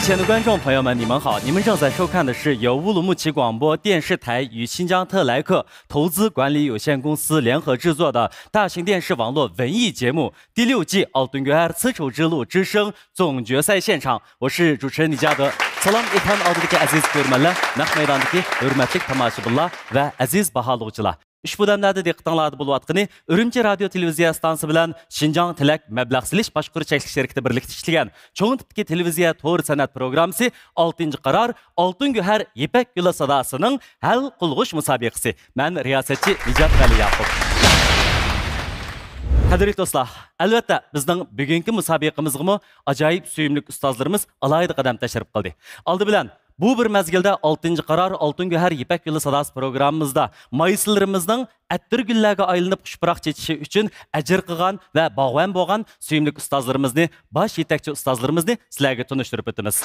前的观众朋友们，你们好！你们正在收看的是由乌鲁木齐广播电视台与新疆特莱克投资管理有限公司联合制作的大型电视网络文艺节目第6季《Altın Göher丝绸之路之声》总决赛现场，我是主持人李嘉德。Salam ekran oldidagi aziz ko'rmanlar, naq maydondagi hurmatli tomoshabinlar va aziz baholovchilar. Ushbu damlarda diqqatingizda bo'layotgani Urumchi radio televiziya stansiyasi bilan Shinjong Tilak mablag' silish boshqaruv cheklanish shirkati birlikda ishlagan cho'ng tipdagi televiziya to'r san'at programmasi 6-qaror Oltin Göher Ipak yo'li sadosining hal qilg'ish musobaqasi. Men riyosatchi Nijat Vali Yaqub. Qadrli do'stlar, albatta bizning bugungi musobaqamizga ajoyib suyimli ustozlarimiz alohida qadam tashrif qildi. Oldi bilan bu bir mezgilde 6-qaror Oltin Göher Ipak yo'li sadosi programmamizda maysilarimizning attirgullarga aylanib xushbiroq chechishi uchun ajr qilgan va bog'van bo'lgan suyimli ustozlarimizni, bosh yetakchi ustozlarimizni sizlarga tunishtirib o'tamiz.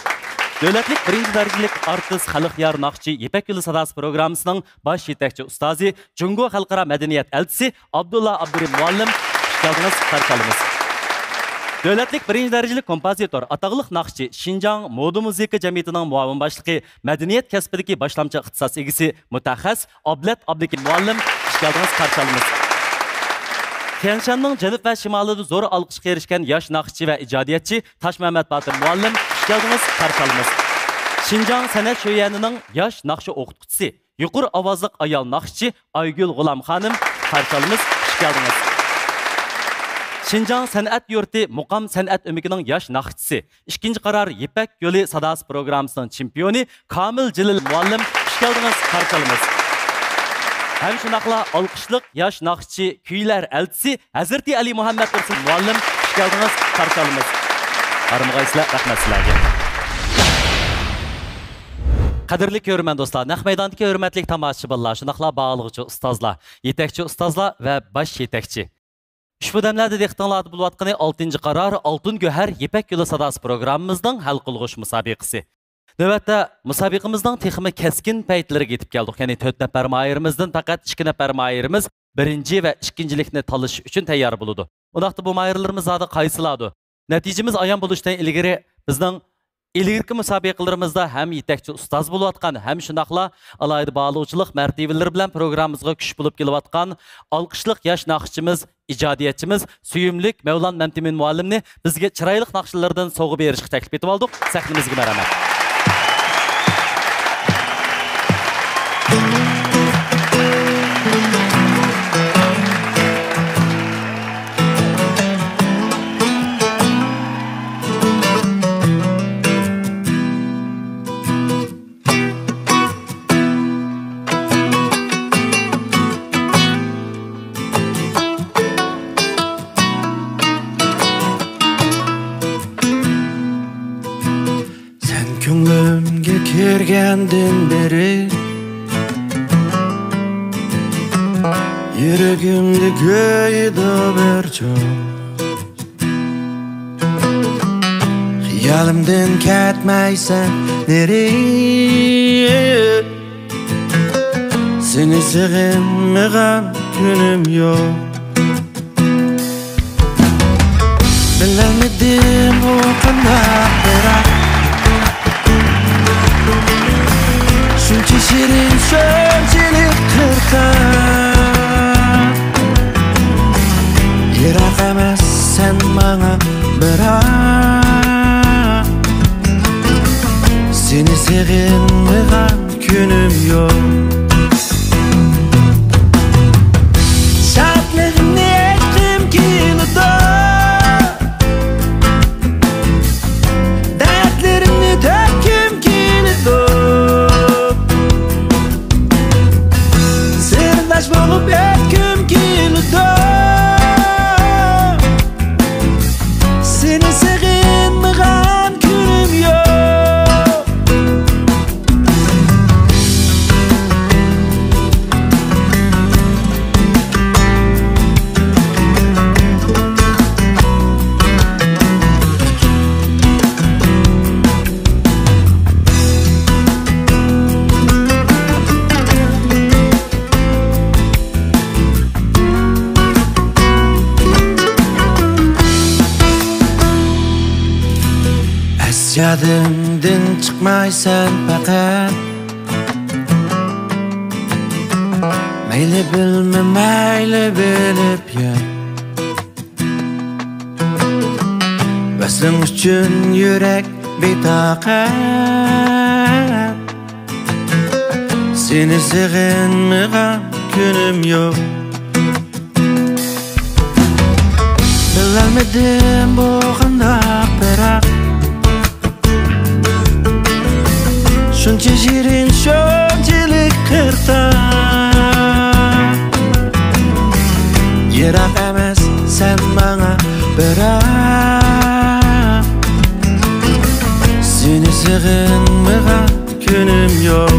Davlatlik birinchi darajalik artist Xalqyar Naqshi Ipak yo'li sadosi programmasining bosh yetakchi ustozi, Jungo xalqaro madaniyat elchisi Abdulla Abdurim muallim, geldiniz, qarşıladınız. Davlatlik birinchi darajalik kompozitor, ataqliq naqshchi, Shinjong moda muzika jamiyatining muavin boshlig'i, madaniyat kasbidagi boshlamchi ixtisos egasi, mutaxassis Ablat Abdukim muallim, geldiniz, qarşıladınız. Tian Shanning janub va shimolida zo'r olqishga erishgan yosh naqshchi va ijodiyatchi Toshmamat Botir muallim, geldiniz, qarşıladınız. Shinjong san'at sho'yanining yosh naqshi o'qituvchisi, yuqori ovozli ayol naqshchi Aygul G'ulom xonim, qarşıladınız, geldiniz. Shinjong san'at yurti muqam san'at o'mikining yosh naqshchisi, 2-qaror Ipak yo'li sadosi programmasining chempioni Komil Jilil muallim, geldiniz, qarşıladınız. Hem shunaqla olqishliq yosh naqshchi, kuylar elchisi Hazrati Ali Muhammad Tursun muallim, geldiniz, qarşıladınız. Qarmag'aysizlar, rahmat sizlarga. Qadrli ko'rman do'stlar, naq maydondagi hurmatli tomoshabinlar, shunaqla bog'lovchi ustozlar, yetakchi ustozlar va bosh yetakchi. Ushbu damlarda diqqatingizda bo'layotgani 6-qaror Oltin Göher Ipak yo'li sadosi programmamizning hal qilg'ish musobaqasi. Navbatda musobaqamizning texmi keskin paytlariga yetib keldik. Ya'ni 4 nafar mayrimizdan faqat 2 nafar mayrimiz birinchi va ikkinchilikni tanlash uchun tayyor bo'ladi. Undaqda bu mayrlarimiz zodi qaysiladi? Natijamiz ayon bo'lishidan ilgari bizning ilgirki musobaqalarimizda ham yetakchi ustoz bo'layotgan, ham shunaqla alohida bog'lovchilik martabalari bilan programmamizga kuch bo'lib kelayotgan olqishliq yosh naqshchimiz, ijodiyatchimiz Suyimlik Mevlan Mamtimin muallimni bizga chiroyli naqshlardan sovg'a berishga taklif etib oldik. Sahnamizga marhamat. Kirgenden beri yüreğimde göğde berço Hayalimden ketmeysen nereye Seni sevmeyen günüm yok Bilemedim o kadar bırak Çünkü şirin sözcülük kırkan Yirak emez sen bana bırak Seni sevmeyen günüm yok Şartlarını ettim ki Dertlerini döktüm ki Bolup etkim kildo Seni sevmeyen günüm yok Yadımdan çıkmaysan fakat Mayli bilme mayli bilip yur Vaslin uchun yürek bitaqat Seni sig'inmagan kunim yo'q Bilolmadim bu qandoq biroq Shuncha shirin shunchalik qirtoq Yiroq emas sen bana biroq Seni sig'inmagan kunim yo'q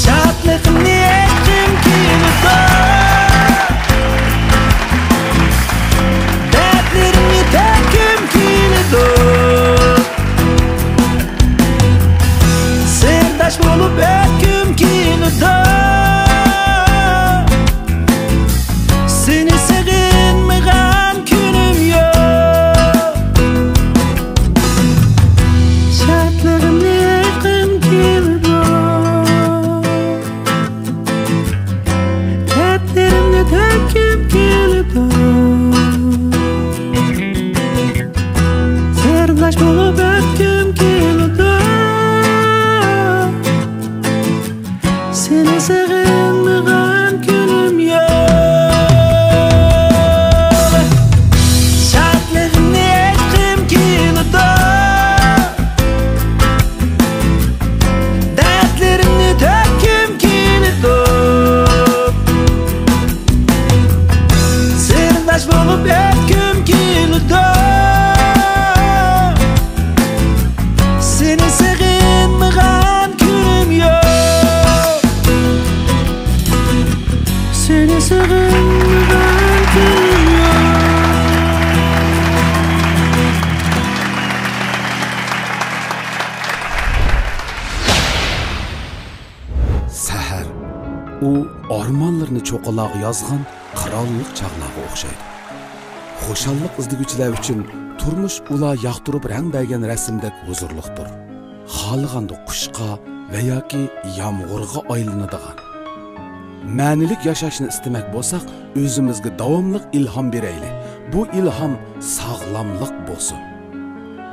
Shodlikni aytgim keldi Dardlarimni to'kgim keldi Sirdosh bo'lib o'tgim keldi Seni sig'inmagan kunim yo'q Shodligimni aytgim keldi Dardlarimni to'kgim keldi Sirdosh bo'lib o'tgim keldi Seni sig'inmagan kunim yo'q Shodligimni aytgim keldi Dardlarimni to'kgim keldi Sirdosh bo'lib o'tgim keldi Seni sig'inmagan kunim yo'q Seni sig'inmagan kunim yo'q Sahar u ormonlarni cho'qaloq yozgan qirollik chaqlog'i o'xshaydi. Xo'shallik izlaguvchilar uchun turmush ular yoqtirib rang bergan rasmdek huzurliqdir. Xohlaganda qushqa va yoki yomg'irga aylanadigan. Ma'nilik yashashni istamak bo'lsak, o'zimizga davomli ilhom beraylik. Bu ilhom sog'lomlik bo'lsin.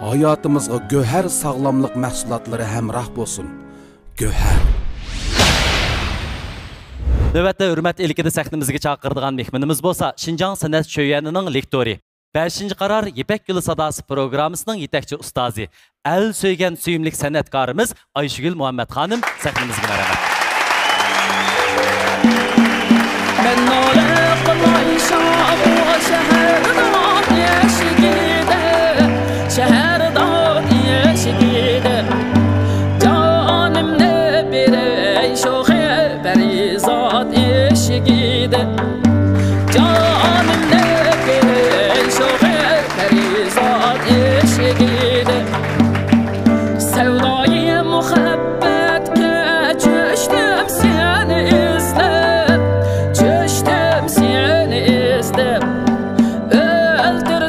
Hayotimizga go'har sog'lomlik mahsulotlari hamroh bo'lsin. Go'har Növbətdə hörmət ilkide səhnimizə çağırdığan mehmanımız bolsa, Şinjan Sənət Şöyəninin lektori, 5-ci qarar Yipək Gülü Sadası proqramısının yetəkçi ustazı, əl söygən süyümlük sənətkarımız Ayşegül Muhammed xanım səhnimizə mərhəmət. Ben nolaqım Ayşa bu şəhərdan yeşigide Şəhərdan yeşigide Canım ne bir şu xəbəri zat yeşigide Canım ne bir şu xəbəri zat yeşigide Sevdayı muhabbet keçtim seni izlep Çeştim seni izlep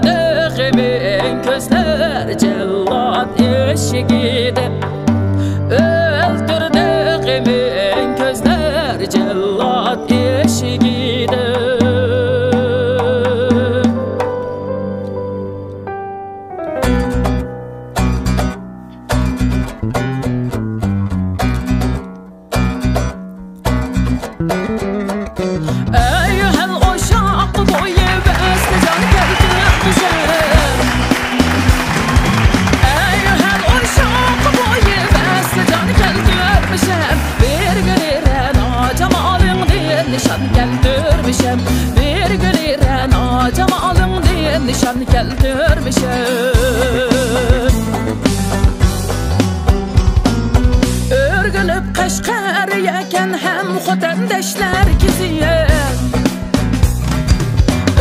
Öldürdüğümün gözler cellat eşigide Öldürdüğümün gözler cellat eşigide Eyyuhel uşaq boyu bəstə can gəldirmişəm Eyyuhel uşaq boyu bəstə can gəldirmişəm Bir görürən camalın deyil nişan gəldirmişəm Bir görürən camalın deyil nişan gəldirmişəm Örgülüb Qashqariyəkən həm xotandaşlar giziyen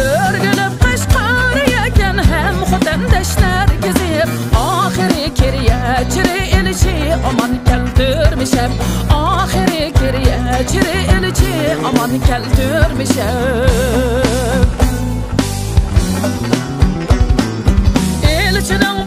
Örgülüb Qashqariyəkən həm xotandaşlar gizib Ahiri kiriyə çiri ilçi aman gəldirmişəm Ahiri kiriyə çiri ilçi aman gəldirmişəm İlçinin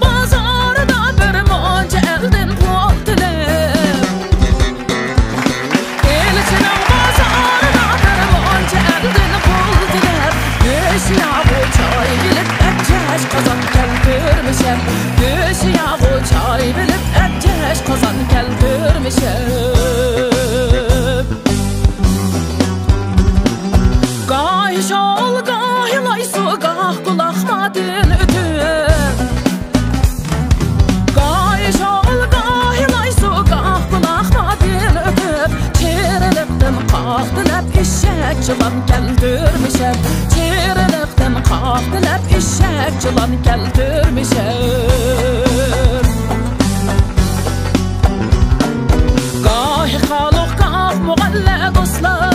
Gah şol gah laysu gah kulakmadın ötüp Gah şol gah laysu gah kulakmadın ötüp Çerilikten kalktılap eşek çılan keldirmişem Çerilikten kalktılap eşek çılan keldirmişem Gah haluk gah muğalla dostlar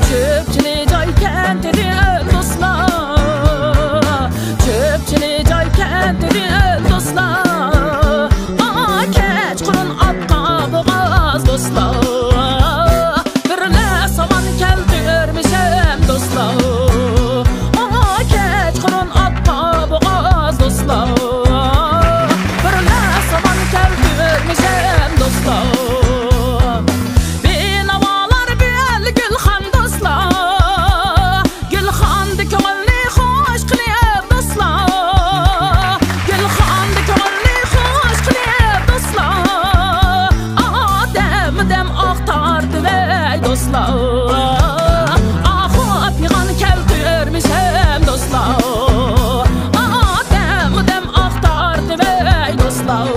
Çöpçili joy kentidi dostlar Çöpçili joy kentidi dostlar Keç kurun atqa boğaz dostlar Birle saman keldirmişem dostlar Keç kurun atqa boğaz dostlar Birle saman keldirmişem dostlar Binavalar bel gülxan dostlar Gülxandı köngülni xoş qilib dostlar Gülxandı köngülni xoş qilib dostlar Dem axtardı vey dostlar Piğan keltirmişem dostlar Dem axtardı vey dostlar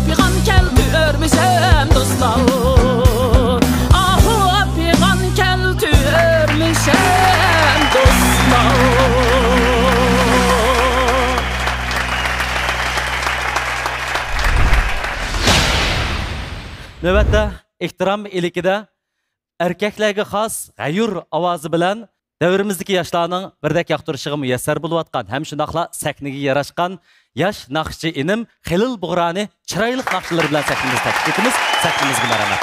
Piğan keltirmişem dostlar Piğan keltirmişem dostlar Növbətdə ehtiram ilikida erkeklərə xas g'ayur ovozi bilan davrimizdagi yoshlarning birdek yoqtirishiga muyassar bo'layotgan ham shundoqla sakniga yarashgan yosh naqshchi inim Xilil Bug'roni chiroyli naqshlar bilan saknimizni taklif etamiz. Saknimizga marhamat.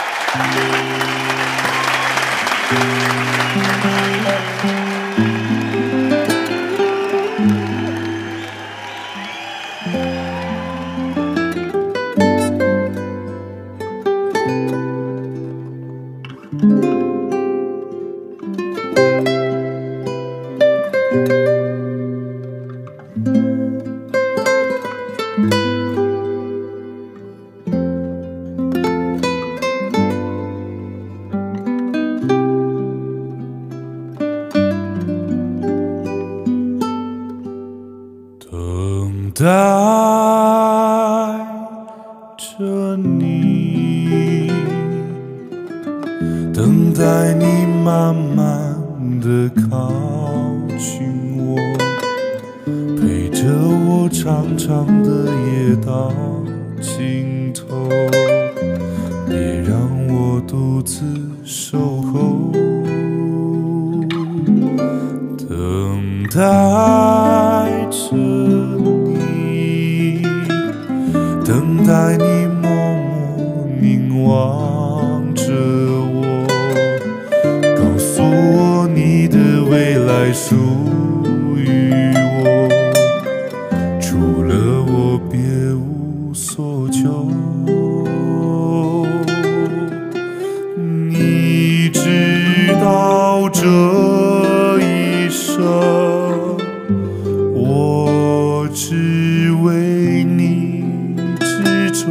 等待着你，等待你慢慢的靠近我，陪着我长长的夜到尽头，别让我独自守候，等待着你，等待你默默凝望着我，告诉我你的未来属于我，除了我别无所求。你知道这一生我只为你执着，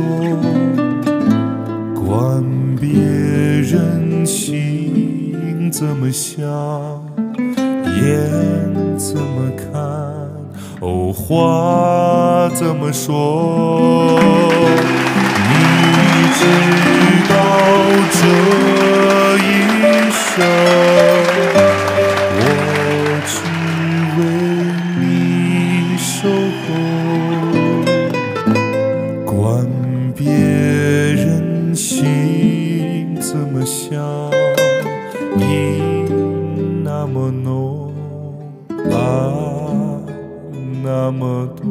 管别人心怎么想，眼怎么看，哦，话怎么说。你知道这一生我只为你守候，管别人心怎么想，意那么浓，爱那么多。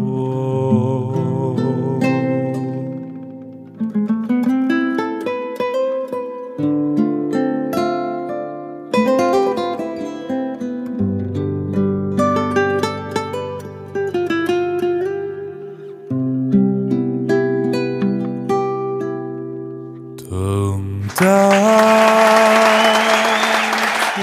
等待着你。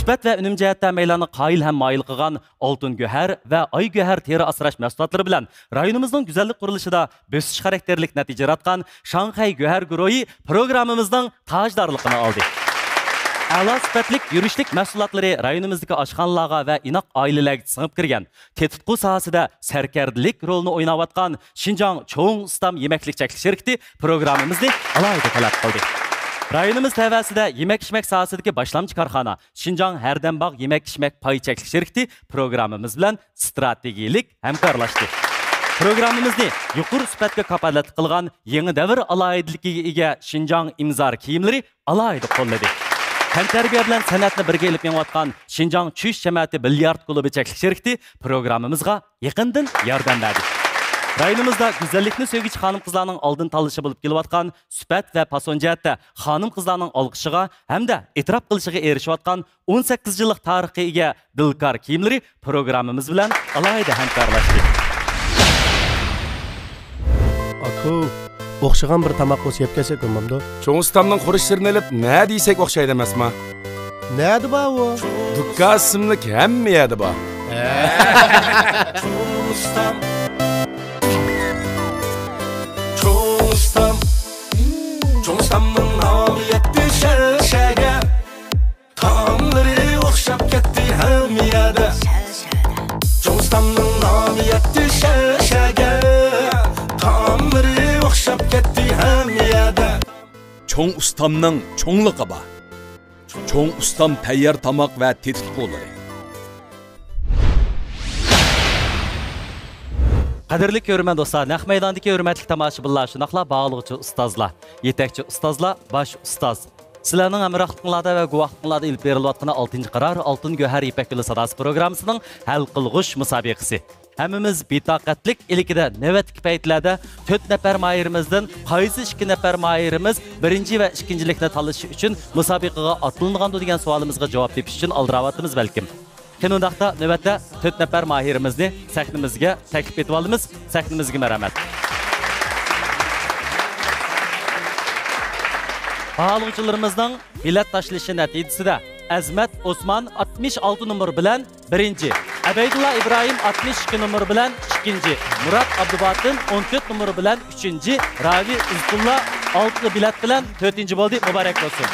Sübət və ünüm cəhətdə meylanı qayıl həm mayıl qıған Altın Göhər və Ay Göhər teri asraş məhsullatları bilan rayonumuzun güzellik quruluşida bösüş xarakterlik nəticə yaratqan Şanxay Göhər Guruhi programımızdan tajdarlığını aldı. Əla sübətlik yürüşlük məhsullatları rayonumuzdakı aşxanalarga və inaq ailələrə sığıb kirgan, tetutqu sahasida sərkərdilik rolunu oynayatqan Şinjan Çoğun Ustam Yeməklik Çəklik şirkəti programımızı alayda tələb qildi. Rayonumuz təvəsində yemək-içmək sahasındakı başlamçı karxana Şinjan Hərdənbağ Yemək-içmək Pay Çəklik şirkəti programımız bilan strategiyalik həmkarlaşdı. Programımızı yuqur sübətə kapalat qılğan yeni davr alayidligiga ega Şinjan imzar kiyimləri alayda qo'lladı. Təntarbiya bilan san'atni birga elib yengayotgan Şinjan Çüş Cəmiyyəti Bilyard Klubi Çəklik şirkəti programımızga yaqindan yordam berdi. Rayonumuzda güzellikni sevgichi xanım qizlarning oldin tanlashi bo'lib kelayotgan sübət və pason jihatda xanım qizlarning olqishiga hamda e'tirof qilishiga erishayotgan 18 yillik tarixga ega Dilkar kiyimlari programmamiz bilan alohida hamkorlashdi. Aku o'xshagan bir tamoq bo'lsa yeb kelsak bo'lmamdi. Cho'ng ustamning xurishlarini olib, nima deysak o'xshaydi emasmi? Nadi bor u? Dukka ismlik hamma yerda bor. Çoğun ustamning nomi yetti sharashaga, taomlari o'xshab ketdi hamma yerda. Çoğun ustamning nomi yetti sharashaga, taomlari o'xshab ketdi hamma yerda. Çoğun ustamning cho'ngliqi bor. Çoğun ustam tayyor tamoq va tetutquları. Qadirli ko'rman do'stlar, naq maydondagi hurmatli tomoshabinlar, shunaqla bog'lovchi ustozlar, yetakchi ustozlar, bosh ustoz. Sizlarning hamrohligingizda va guvohligingizda ilib berilayotgan 6-qaror Altın Göhər İpək Yolu Sadası programmasining hal qilg'ish musobaqasi. Hammamiz betoqatlik ilikida navbatdagi paytlarda 4 nafar mahirimizdan qaysi 2 nafar mahirimiz birinchi va ikkinchilikni tanlash uchun musobaqaga otilgandi degan savolimizga javob tepish uchun oldiryapmiz balkim. Kenundaqda növbətdə 4 nəfər mahirimizni səhnimizə təklif etib aldığımız səhnimizə mərhəmət. Bahalıqçılarımızdan bilet taşılışı nəticəsində Əzmət Osman 66 numar bilan 1-ci, Əbeydullah İbrahim 62 numar bilan 2-ci, Murat Abdubatın 14 numar bilan 3-ci, Ravi İzbullah 6 bilet bilan 4-ci oldu. Mübarək olsun.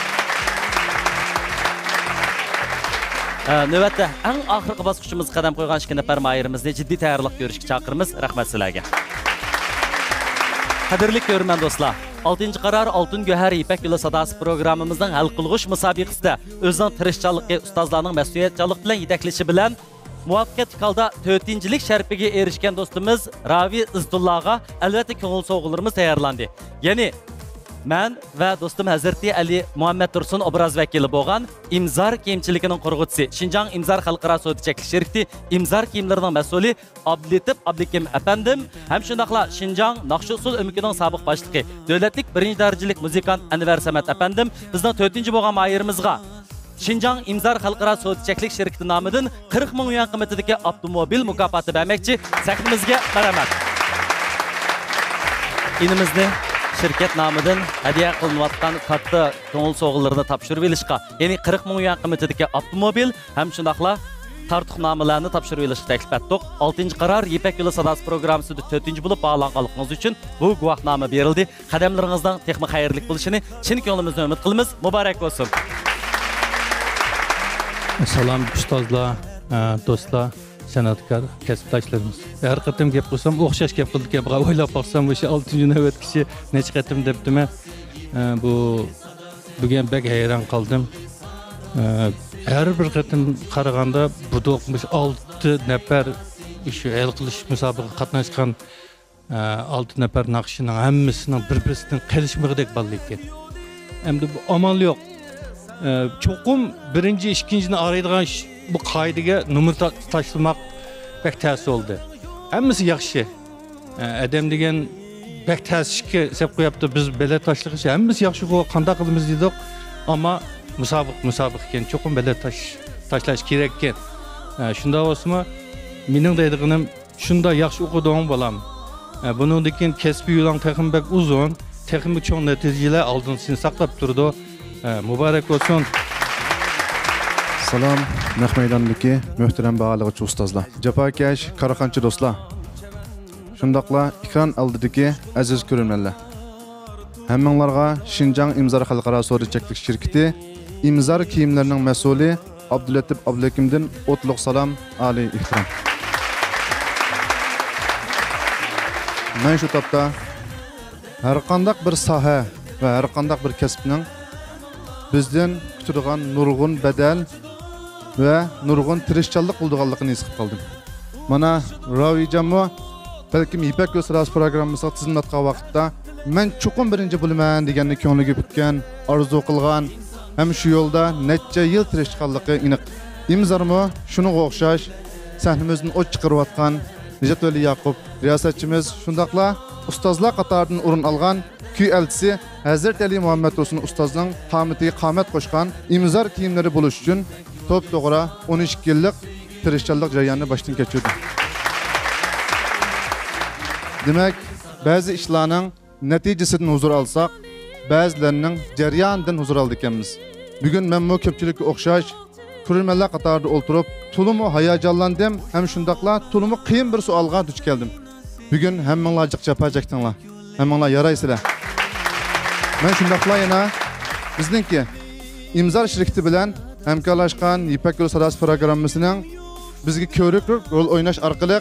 Növbətdə ən axırqı basqıçımız qadam qoyğan 2 nəfər mahirimizni ciddi tayyorluq görüşkə çağırırıq. Rəhmət sizlərə. Qadirli görmən dostlar, 6-qaror Altın Göhər İpək Yolu Sadası programımızın hal qılğış müsabiqəsində özünün tirişçılığı, ustazlarının məsuliyyətçiliyi bilan yetəkləşi bilan muvaffəqiyyətli halda 4-cilik şərəfiga erişkən dostumuz Ravi İzdullah'a əlbəttə köngül soğuqlarımız tayarlandı. Yəni mən və dostum Hazreti Ali Muhammed Dursun obraz vəkili bolğan İmzar kiyimçiliginin qurğucusu, Şinjan İmzar Xalqara Sodi Çəklik şirkəti İmzar kiyimlərinin məsulü Abdulatif Abdukim əfəndim, həm şundaqla Şinjan Naqşusul Ömükünün sabiq başlığı, dövlətlik 1-ci dərəcəlik muzikant Anvar Samat əfəndim, bizning 4-ci bolğan mahirimizga Şinjan İmzar Xalqara Sodi Çəklik şirkəti namıdan 40 min yuan qiymətidəki avtomobil mükafatı verməkçi səhnimizə mərhəmət. İnimizni şirket namıdan hediye kılınıyotgan katta ko'ngil soğularını tapşırıp elishqa, yani 40 min yuan qiymətidəki avtomobil hem şundaqla tartuqnamalarını tapşırıp elishqa təklif etdik. 6-qaror İpək Yolu Sadası programmasında 4-ci bo'lib bağlanğanlığınız üçün bu guvohnoma berildi. Qadamlaringizdan texmi xayrlik bo'lishini chin ko'nglimizdan umid qilamiz. Muborak bo'lsin. Salam ustozlar, do'stlar, san'atkor kasbdoshlarimiz. Har qatim gap qilsam, o'xshash gap qildik, o'ylab baxsam o'sha 6-chi navbat kishi necha qatim debdimi? Bu bugun bek hayron qoldim. Har bir qatim qaraganda bu 6 nafar shu hal qilish musobaqaga qatnashgan 6 nafar naqshining hammasining bir-birisidan qilishmagidek bo'ldi ekan. Endi bu amal yo'q. Çoxum birinci, ikincini araydigan bu qaydaga numar tashlamak bek ters oldu. Hammasi yaxshi. Adam degan bek terslikka sep qo'yapti. Biz bele tashlash hammasi yaxshi qanday qilamiz dedik. Ammo musobiq ekan, çoxum bele tashlash kerak ekan. Shunda bo'lsa, mening deydiganim shunda yaxshi o'qidim bolam. Bundan keyin kasbiy yo'lim texim bek uzun, texim cho'ng natijalar oldin seni saqlab turdi. Mübarek olsun. Salam, naq maydondagi muhtaram bag'alig'chi ustozlar, jafokash qaraqanchi do'stlar. Shundaqla ekran oldidagi aziz ko'ruvchilar. Hammanglarga Xinjiang Imzar xalqaro sodiqchilik shirkati imzor kiyimlarining mas'uli Abdulatif Abdulakimdan o'tliq salom, oliy ehtirom. Men shu topda har qanday bir soha va har qanday bir kasbning bizden kutilgan nurg'un badal ve nurg'un tirishchanlik bo'lganligini his qilib qoldim. Mana Ravijanmo balkim İpek Yo'l Sadasi programmasiga tizimlatgan vaqtda men chuqur birinchi bo'laman deganni ko'ngliga bitgan, orzu qilgan, ham shu yo'lda necha yil tirishganligi aniq. Imzormo shunga o'xshash sahnimizdan o't chiqarayotgan Nejat Vali Yaqub riyosatchimiz shundaqla ustozlar qatoridan o'rin olgan kuy elchisi Hazrat Ali Muhammad To'sin ustozning qomatiga qomat qo'shgan imzor kiyimlari bo'lish uchun to'p-to'g'ri 12 yillik tirishchanlik jarayonini boshdan kechirdi. Demak, ba'zi ishlarning natijasidan huzur olsak, ba'zilarining jarayonidan huzur oldik ekanmiz. Bugun men bu ko'pchilikka o'xshash ko'rmanlar qatorida o'ltirib, to'liq hayajonlandim, ham shundaqla to'liq qiyin bir savolga duch keldim. Bugun hammanglar jiq japa chekdinglar. Hammanglar yaraysizlar. Men shundaqla yana bizningki imzor shirkati bilan hamkorlashgan İpek Yo'l Sadasi programmasining bizga ko'rik rol o'ynash orqali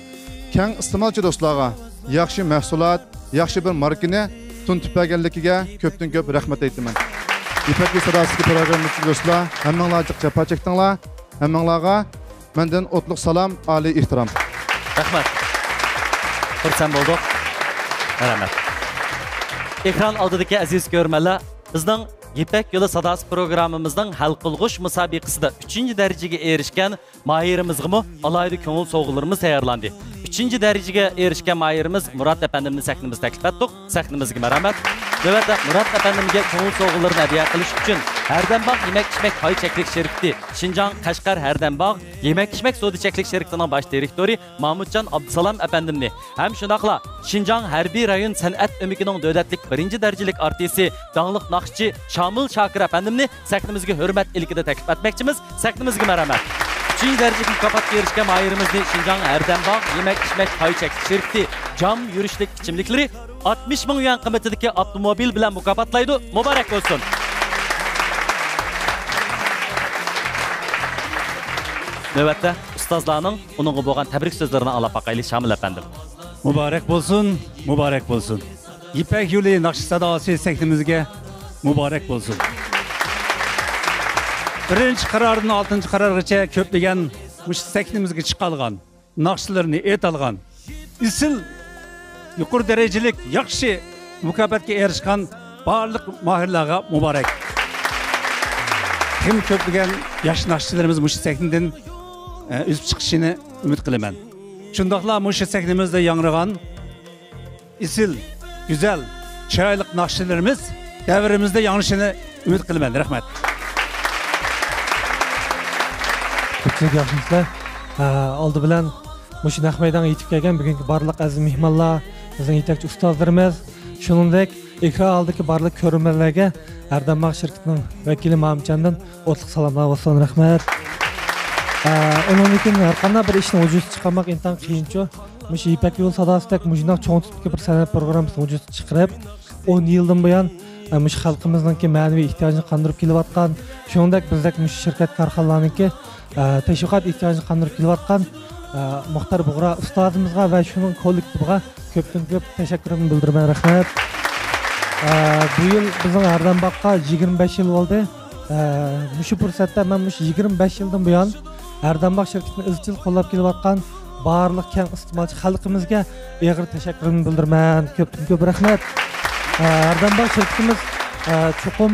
keng iste'molchi do'stlarga yaxshi mahsulot, yaxshi bir markani tuntib berganligiga ko'pdan ko'p rahmat aytaman. İpek Yo'l Sadasi programmasi do'stlar, hammanglar jiq japa chekdinglar. Hammanglarga mendan o'tliq salom, oliy ehtirom. Rahmat. Xursand bo'ldik. Rahmat. Ekran oldidagi aziz ko'rmanlar, bizning İpek Yo'li Sadasi programmamizning hal qilg'ish musobaqasida 3-darajaga erishgan mahirimizga alayda ko'ngil sovg'alarimiz tayyorlandi. 3-darajaga erishgan mahirimiz Murat efendimizning sahnimizda taklif etdik. Sahnimizga marhamat. Navbatda Murat efendimizga ko'ngil sovg'alarini hadiya qilish uchun Hardambog' yemak-ichmak pay-cheklik shirkati, Xinjiang Qashqar Hardambog' yemak-ichmak sodiqchilik shirkatining bosh direktori Mahmudjon Abdusalom efendimni ham shundaqla Xinjiang harbiy rayon san'at o'mikining davlatlik 1-darajalik artisti, danglik naqshchi Shamil Shakir efendimni sahnimizga hurmat ilkida taklif etmoqchimiz. Sahnimizga marhamat. 3-darajaga mukofotga erishgan mahirimizni Xinjiang Hardambog' yemak-ichmak pay-cheklik shirkati jam yurishlik ichimliklari 60 ming yuan qiymatidagi avtomobil bilan mukofotlaydi. Muborak bo'lsin. Növbətdə ustozlarning onunğa bo'lgan tabrik so'zlarini alab baqaylik Shamil efendim. Mübarek bolsun, mübarek bolsun. İpek Yo'li Naqsh Sadasi sahnimizga mübarek bolsun. Birinchi qarordan 6-chi qarorgacha ko'plagan mush sahnimizga chiqalgan, naqshlarni e'talgan, isil yuqori darajalik yaxshi mukofotga erishgan barliq mahirlarga mübarek. Kim ko'plagan yosh naqshchilarimiz mush sahnadan üzüp çıkışını ümit qilaman. Shundaqla mush sahnimizda yangragan isil, güzel, chiroyli naqshchilarimiz davrimizda yangrishini ümit qilaman. Rahmat. Ko'pchilik yaxshilar, oldi bilan mush naq maydonga yetib kelgan bugungi barliq aziz mehmonlar, bizning yetakchi ustozlarimiz, shuningdek ekran oldidagi barliq ko'rmanlarga Hardambog' shirkatining vakili Mahmudjondan o'tliq salomlar bo'lsin. Rahmat. Onun için her qanday bir ishni vujudga chiqarmoq intan qiyinchi. Mush İpek Yo'l Sadasidek mujnoq cho'ng tutib bir san'at programmasini vujudga chiqarib 10 yildan buyon mush xalqimizning ma'naviy ehtiyojini qondirib kelayotgan, shuningdek bizdek mush shirkat korxonalarningki tashviqot ehtiyojini qondirib kelayotgan Muxtar Bug'ra ustozimizga va shuning kollektiviga ko'pdan ko'p tashakkurimni bildiraman. Rahmat. Bu yil bizning Hardambog'ga 25 yil bo'ldi. Mushu fursatda men mush 25 yildan buyon Hardambog' shirkatini izchil qo'llab kelayotgan barliq keng iste'molchi xalqimizga eg'ir tashakkurimni bildiraman. Ko'pdan ko'p rahmat. Hardambog' shirkatimiz chuqum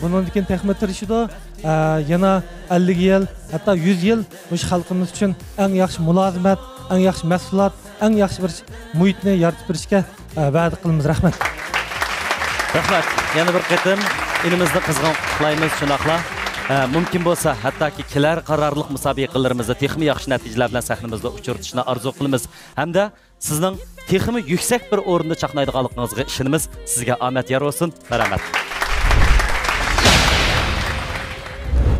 bundan keyin texnik tirishida yana 50 yil, hatto 100 yil mush xalqimiz uchun eng yaxshi mulozimat, eng yaxshi mahsulot, eng yaxshi bir muhitni yaratib berishga va'da qilamiz. Rahmat. Rahmat. Yana bir qatim elimizni qizg'in qutlaymiz shunaqla. Mumkin bo'lsa, hattoki kelar qarorliq musobaqalarimizni texnik yaxshi natijalar bilan sahnimizda uchirtishni orzu qilamiz. Hamda sizning texnik yuksak bir o'rinda chaqnaydiganligingizga ishonamiz. Sizga omad yor bo'lsin. Rahmat.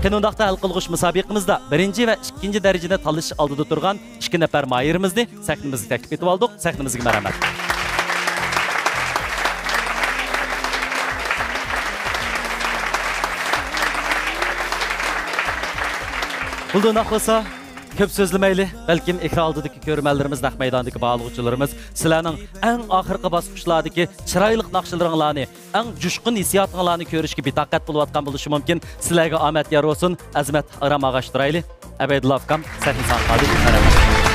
Kanundaqda hal qilg'ish musobaqamizda 1 va 2 darajada tanlash oldida turgan 2 nafar mayirimizni sahnimizga taklif etib oldik. Sahnimizga marhamat. Bundan aqlasa köp sözləməyli, bəlkə ekran aldığındakı görmənlərimiz, naq meydandakı bağlıqçılarımız sizlərinin ən axırqı basqıçlardakı çiraylıq naqşlarını, ən cuşqun hissiyatlarını görüşkə bitaqət bulub atqan buluşu mümkün. Sizlərə amət yar olsun. Əzmət aram ağaçdıraylı. Əbəydullah Afqan, səhni sanqadı. Mərhəmət.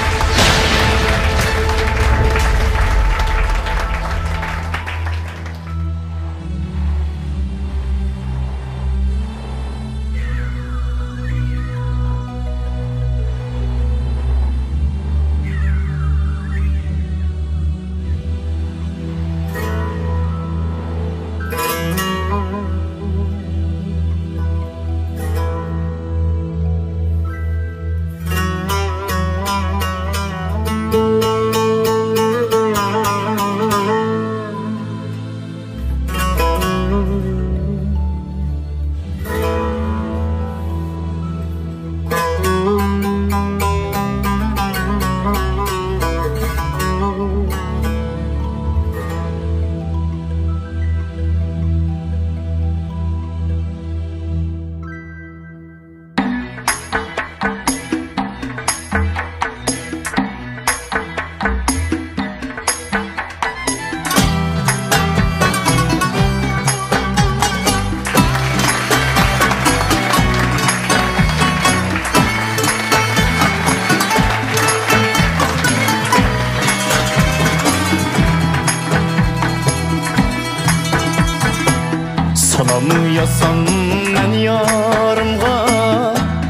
Yasan ben yarımga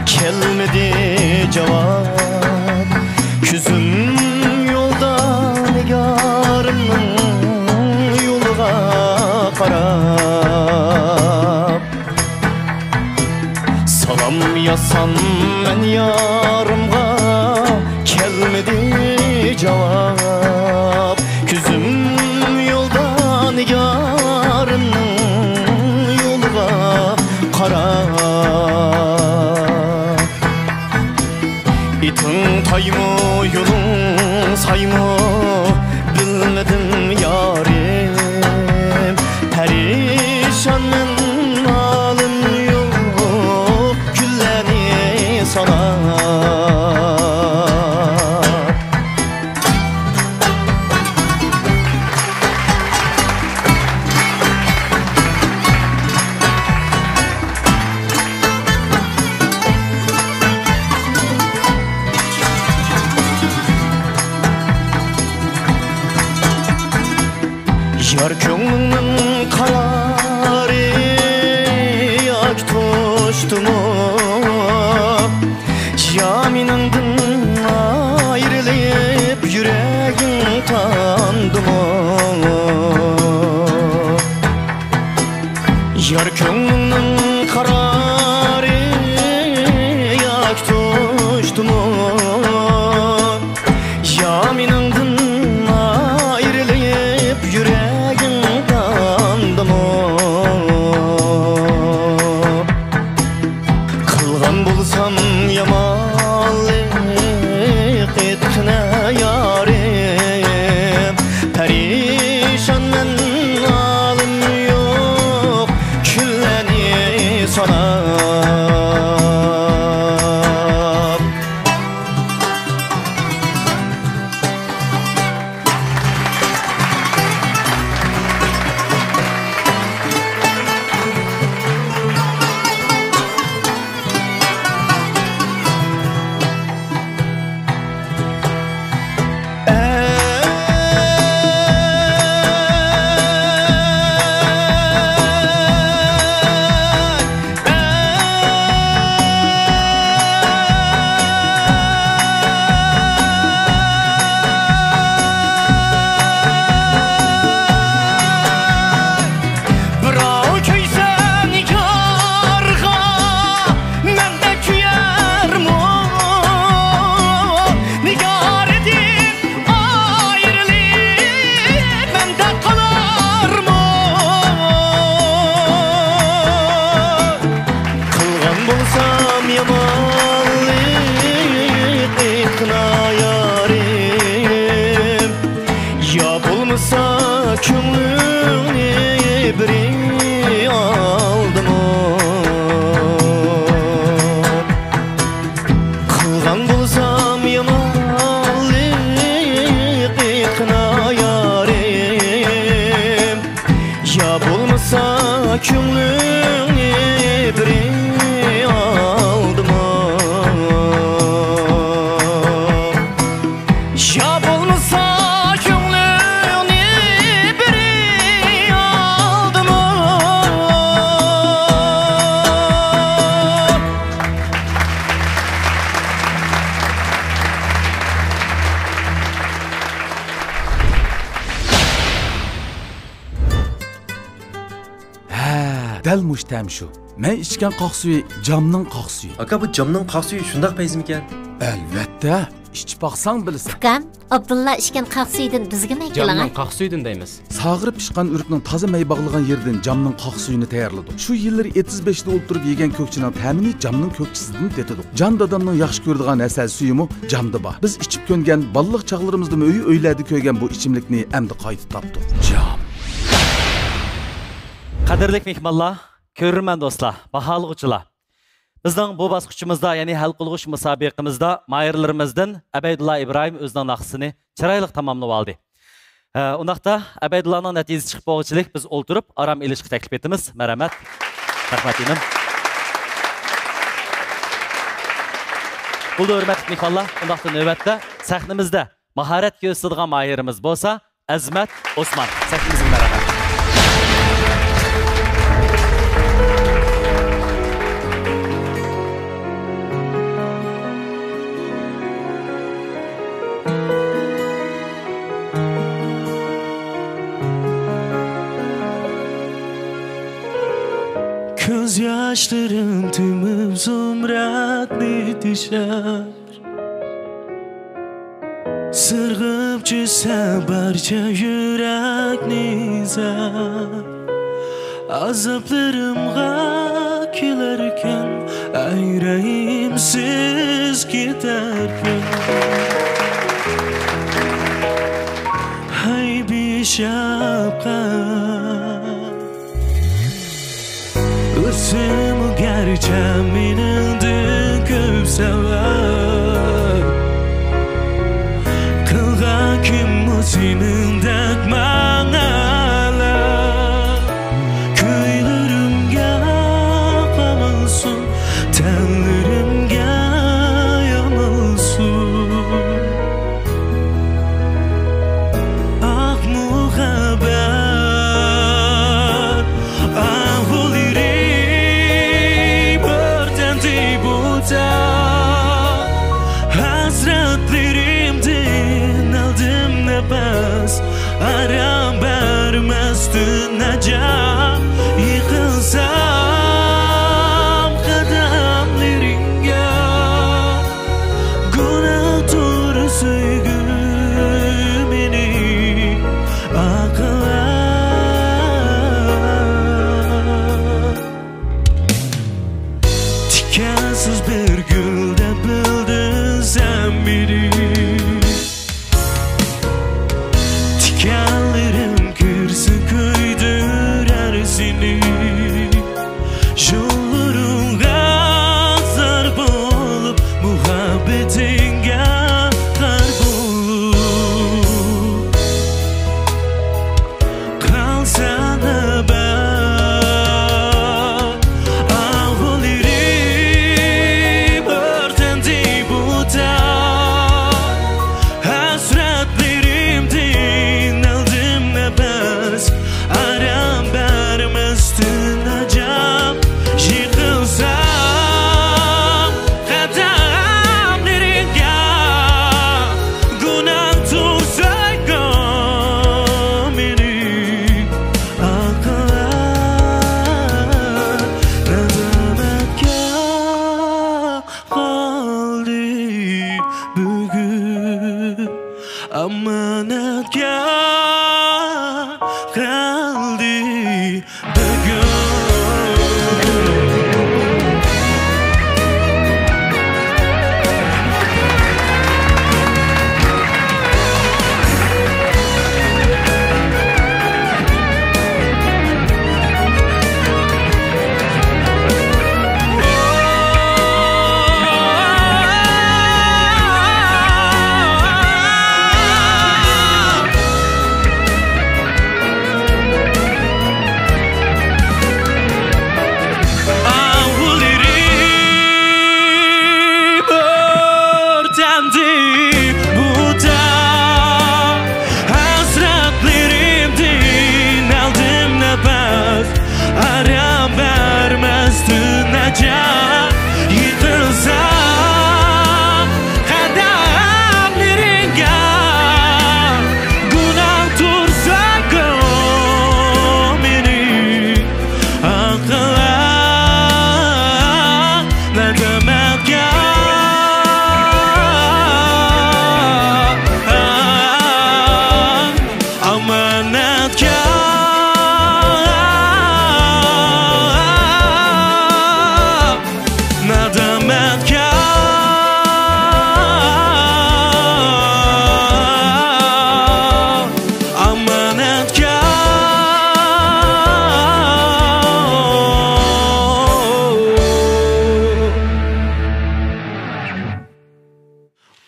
kelmedi cevap Küzüm yolda nigarımın yoluna karab Salam yasan ben yarımga kelmedi cevap Küzüm yolda nigarımın İtin tay mı yolun say mı bilmedim yarim Perişanım alın yok gülleri sana Köngülni biri aldım Kılgan bulsam yamanlık ikna yarim Ya bulmasa köngülni biri aldım Ya bulmasa köngülni biri aldım Dal muştam şu. Men içken qoq suyu camның qoq suyu. Aka bu camның qoq suyu shundaq paysmikan? Albatta, ichib baqsang bilasan. Ukam, Abdulla ishkan qoq suydan bizga nima keling? qoq suydan deymiz. Sag'irib pishgan urukning toza may bog'lagan yerdan camның qoq suyini tayyorladik. Shu yillar 75 da o'ltirib yegan ko'kchining ta'mini camның ko'kchisidan tetidik. Jan dadamning yaxshi ko'radigan asal suyimi jamda bor. Biz ichib ko'ngan balliq chaqlarimizda uylarda ko'ygan bu ichimlikni endi qayta topdik. Jam. Qadrli mehmonlar, ko'rurman do'stlar, baholug'uchilar. Bizning bu bosqichimizda, ya'ni hal qilg'ish musobaqamizda mayirlarimizdan Abaydulla Ibrohim o'zining naqsini chiroyli tamomlab oldi. Undaqda Abaydullaning natijasi chiqib bo'lganchilik biz o'ltirib aram ilishga taklif etamiz. Marhamat. Rahmat inim. Bu hurmatli mehmonlar, undaqda navbatda sahnamizda mahorat ko'rsatadigan mayirimiz bo'lsa, Azmat Osman. Sahnamizga marhamat. Göz yaşlarım tümüm zumratlı düşer Sırgıp cüse barca yürekni zar Azaplarımga gülerken Yüreğimsiz giderken Hay bir şapka Üstümü gerçeğimin köp sever Kılga kim musinin dekmanala Köylerimge kamalsın Tenlerimge yamalsın Ah muhabbet Ah oliri Hasretlerimden aldım nefes Aram vermezdin acaba Yıkılsam kademlerine Günahdır sevgimini akla Tikensiz bir gülde bildin sen biri Tikenlerim kırsı köydürer seni Yolların gazlar bulup muhabbetinge karbolup Kalsana ben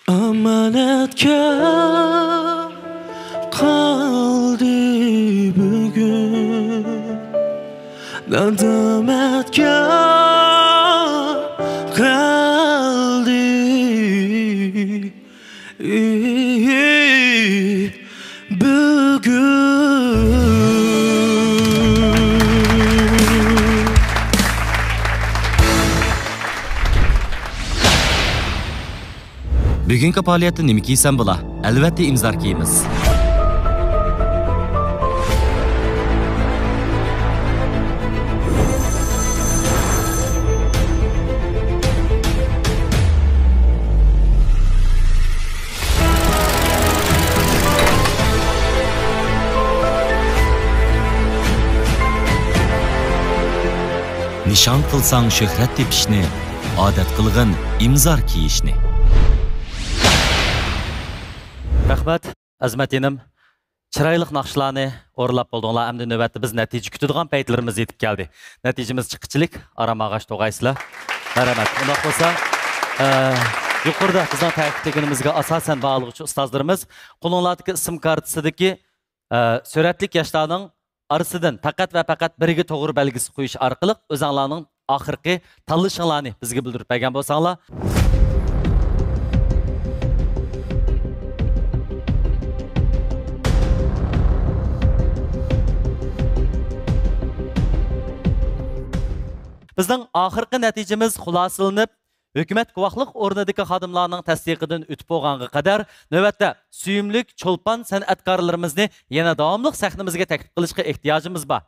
Amanatga qaldi bugun Nadamatga qaldi Bugungi faoliyatda nima kiysam bo'la? Albatta imzor kiyimiz. Nishon qilsang shuhrat tepishni, odat qilg'in imzor kiyishni. Rahmat, azmatinim. Chiroyli naqshlarni o'rlab bo'ldinglar. Endi navbatda biz natija kutadigan paytlarimiz yetib keldi. Natijamiz chiqqichilik, aram og'ash to'g'aysizlar. Rahmat. Unda bo'lsa, yuqorida bizning ta'kidlaganimizga asosan bog'liqchi ustozlarimiz qo'linglardagi ism kartasidagi suratlik yoshlarning arasından faqat va faqat biriga to'g'ri belgisi qo'yish orqali o'zinglarning oxirgi tanlashinglarni bizga bildirib bergan bo'lsanglar. Bizning oxirgi natijamiz xulosalanib, hukumat guvohlik o'rnidagi xodimlarning tasdiqidan o'tib bo'lganga qadar navbatda suyumlik cho'lpon san'atkorlarimizni yana davomli sahnamizga taklif qilishga ehtiyojimiz bor.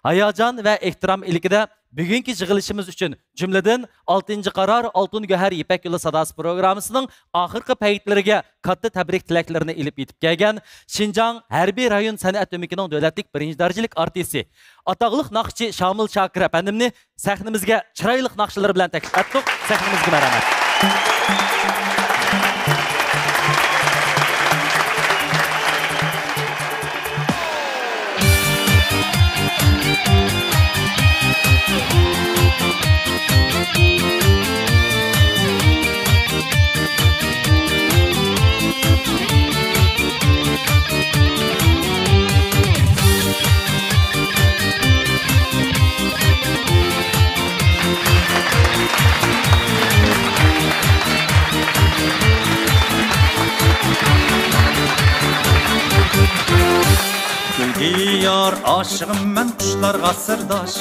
Hayajon va ehtirom ilkida bugungi yig'ilishimiz uchun jumladan 6-qaror Oltin Go'har Ipak yo'li sadosi programmasining oxirgi paytlariga katta tabrik tilaklarini ilib yetib kelgan Xinjiang harbiy rayon san'at o'mikining davlatlik 1-darajalik artisti atog'liq naqshchi Shamil Shakir apandimni sahnamizga chiroyli naqshlar bilan taklif etdik. Sahnamizga marhamat. Yar aşığım mən quşlarga sırdaş,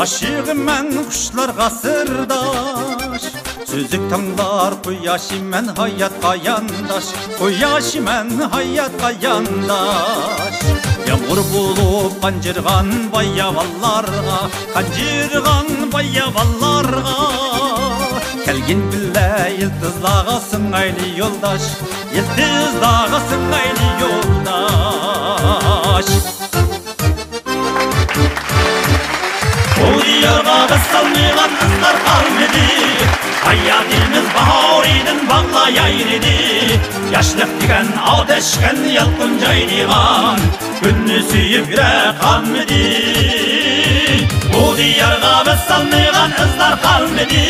aşığım mən quşlarga sırdaş. Sözük tanlar quyaşı mən hayatqa yandaş, quyaşı mən hayatqa yandaş. Yağmur bulup qancırğan bayavallarga, qancırğan bayavallarga. Kelgin bille yıldızlağa sыңайlı yoldaş, yıldızlağa sыңайlı yoldaş. Bu diyarga biz salmaygan kızlar kalmadı. Hayatimiz bahoriden bağlayaydı. Yaşlık digen ateşken yalqın caydigan günni suyup yürek kalmadı. Bu diyarga biz salmaygan kızlar kalmadı.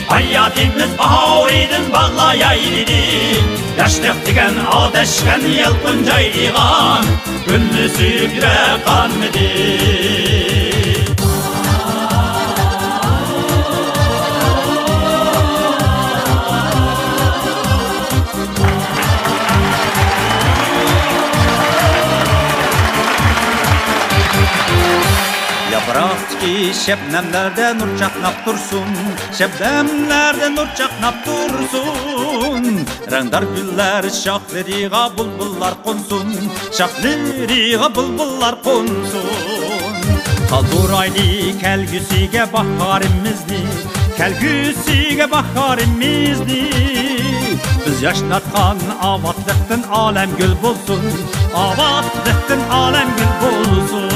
Hayatimiz bahoriden bağlayaydı. Yaşlık digen ateşken yalqın caydigan günni suyup yürek kalmadı. Yaprak ki şebnemlerde nur çaknap dursun, şebnemlerde nur çaknap dursun. Rengdar güller şahleriga bulbullar konsun, şahleriga bulbullar konsun. Kalduraylı kelgüsüge baharimizni, kelgüsüge baharimizni. Biz yaşnatkan avatlıktan alem gül bulsun, avatlıktan alem gül bulsun.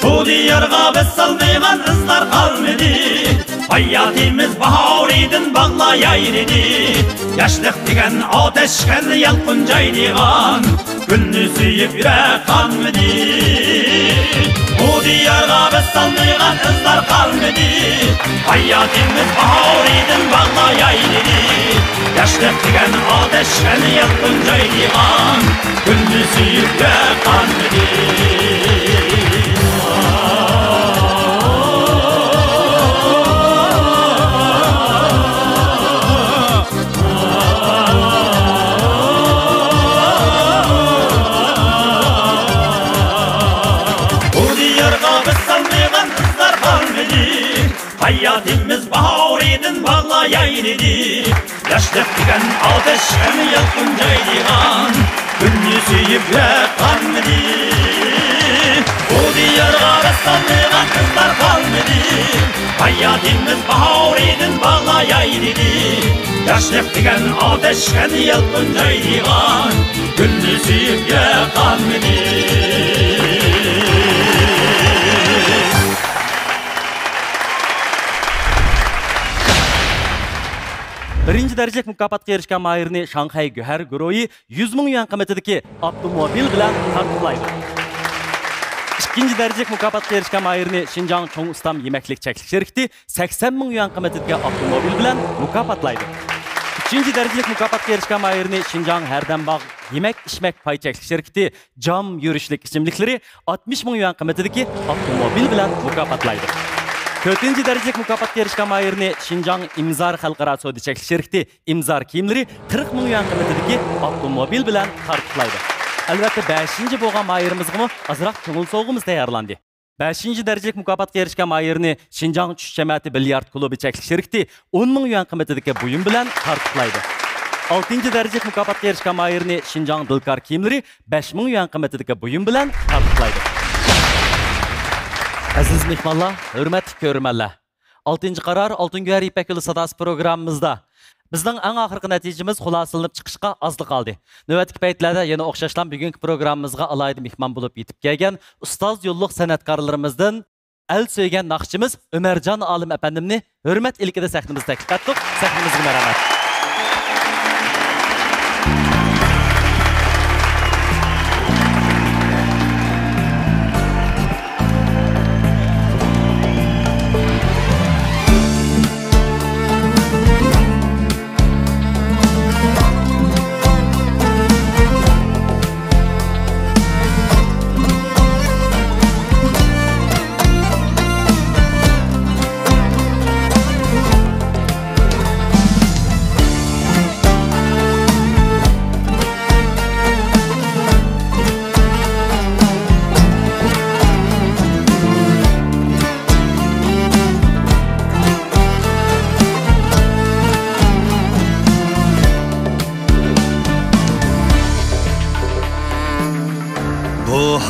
Bu diyarga biz salmaygan kızlar kalmadı. Hayatimiz bahoriden bağlayaydı. Yaşlık digen ateşken yalqın caydigan gülni suyup yürek kanmidi. Bu diyarga biz salmaygan izlar kalmadı. Hayatimiz bahar idin bağlayaydı. Yaşlık degen ateşken yakın caydigan, gülni suyup yürek kanmidi. Hayatimiz bahar idin bağlayaydı. Yaşlık degen ateşken yakın caydigan, gülni suyup yürek kanmidi. Bu diyarga biz salmaygan kızlar kalmadı. Hayatimiz bahar idin bağlayaydı. Yaşlık degen ateşken yakın caydigan, gülni suyup yürek kanmidi. Birinci derecelik mukopatga erishgan mayirni Shanghai Güher guruhi 100 ming yuan qiymatidagi avtomobil bilan taqdirlaydi. İkinci derecelik mukopatga erishgan mayirni Xinjiang Cho'ng Ustam yemeklik cheklik şirkati 80 ming yuan qiymatidagi avtomobil bilan mukopatlaydi. Üçüncü derecelik mukopatga erishgan mayirni Xinjiang Herdambag yemek içmek pay cheklik şirkati jam yurishlik ichimliklari 60 ming yuan qiymatidagi avtomobil bilan mukopatlaydi. 4. derecelik mukopatga erishgan mayirni Xinjiang Imzar xalqaro savdo cheklik şirkati Imzar kiyimlari 40 ming yuan qiymatidagi avtomobil bilan tartiblaydi. Albatta 5. bo'lgan mayirimizga azroq ko'ngil so'g'imiz tayyorlandi. 5. derecelik mukopatga erishgan mayirni Xinjiang tush jamiyati bilyard klubi cheklik şirkati 10 ming yuan qiymatidagi buyum bilan tartiblaydi. 6. derecelik mukopatga erishgan mayirni Xinjiang Dilkar kiyimlari 5 ming yuan qiymatidagi buyum bilan tartiblaydi. Aziz mehmonlar, hurmatli ko'rmanlar. 6. qaror Oltin Güher İpek Yolu Sadası programımızda bizning eng oxirgi natijamiz xulosalanib chiqishga ozlik qoldi. Navbatdagi paytlarda yana o'xshashlan bugungi programmamizga alayda mehmon bo'lib yetib kelgan ustoz yo'lliq san'atkorlarimizdan el so'ygan naqshchimiz Ömerjon Olim efendimni hurmat ilkida sahnamizga taklif etdik. Sahnamizga marhamat.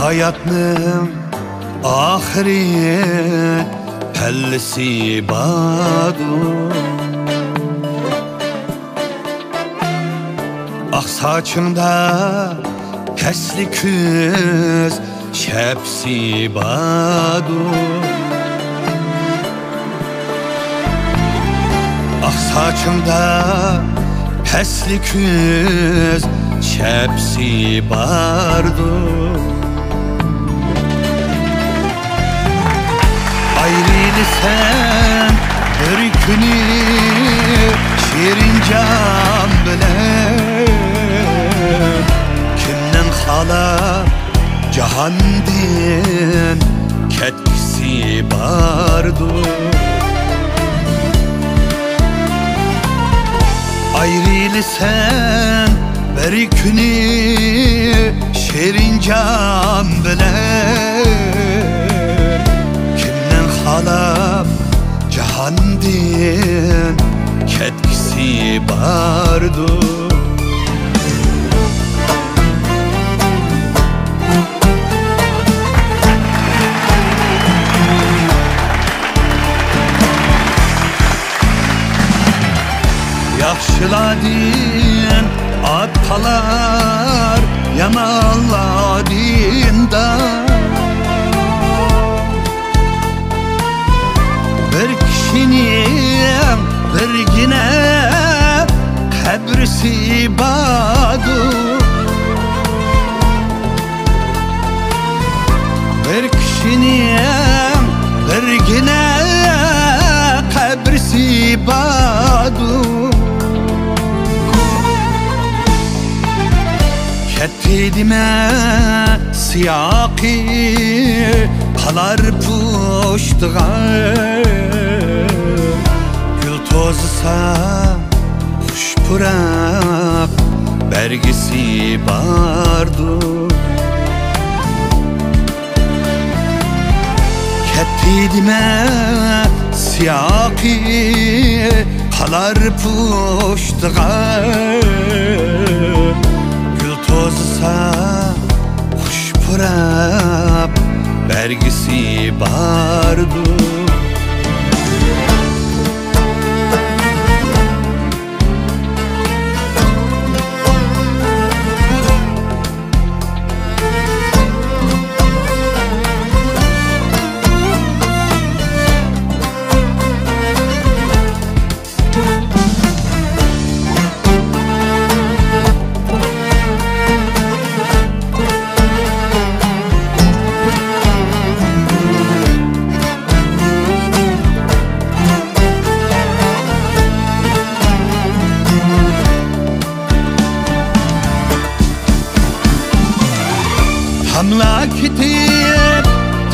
Hayatning oxiri pallisi badu Ak saçında pesli küz şepsi badu Ak saçında pesli küz şepsi bardu Ayrılı sen bir günü şirin cam bilen Kimden hala cahandin ketkisi bardu Ayrılı sen bir günü şirin cam bilen Halam cahandin ketkisi bardu Yaxşıladin atalar yamalladin da Bir kişinin birgine kabrisi badu badur Ketidime siyaki kalar puştuğa Gül tozsa kuş purak bergisi bardur Ketidime siyaki kalar puştuğa Gül tozsa kuş purak bergisi bardur Tamla kitip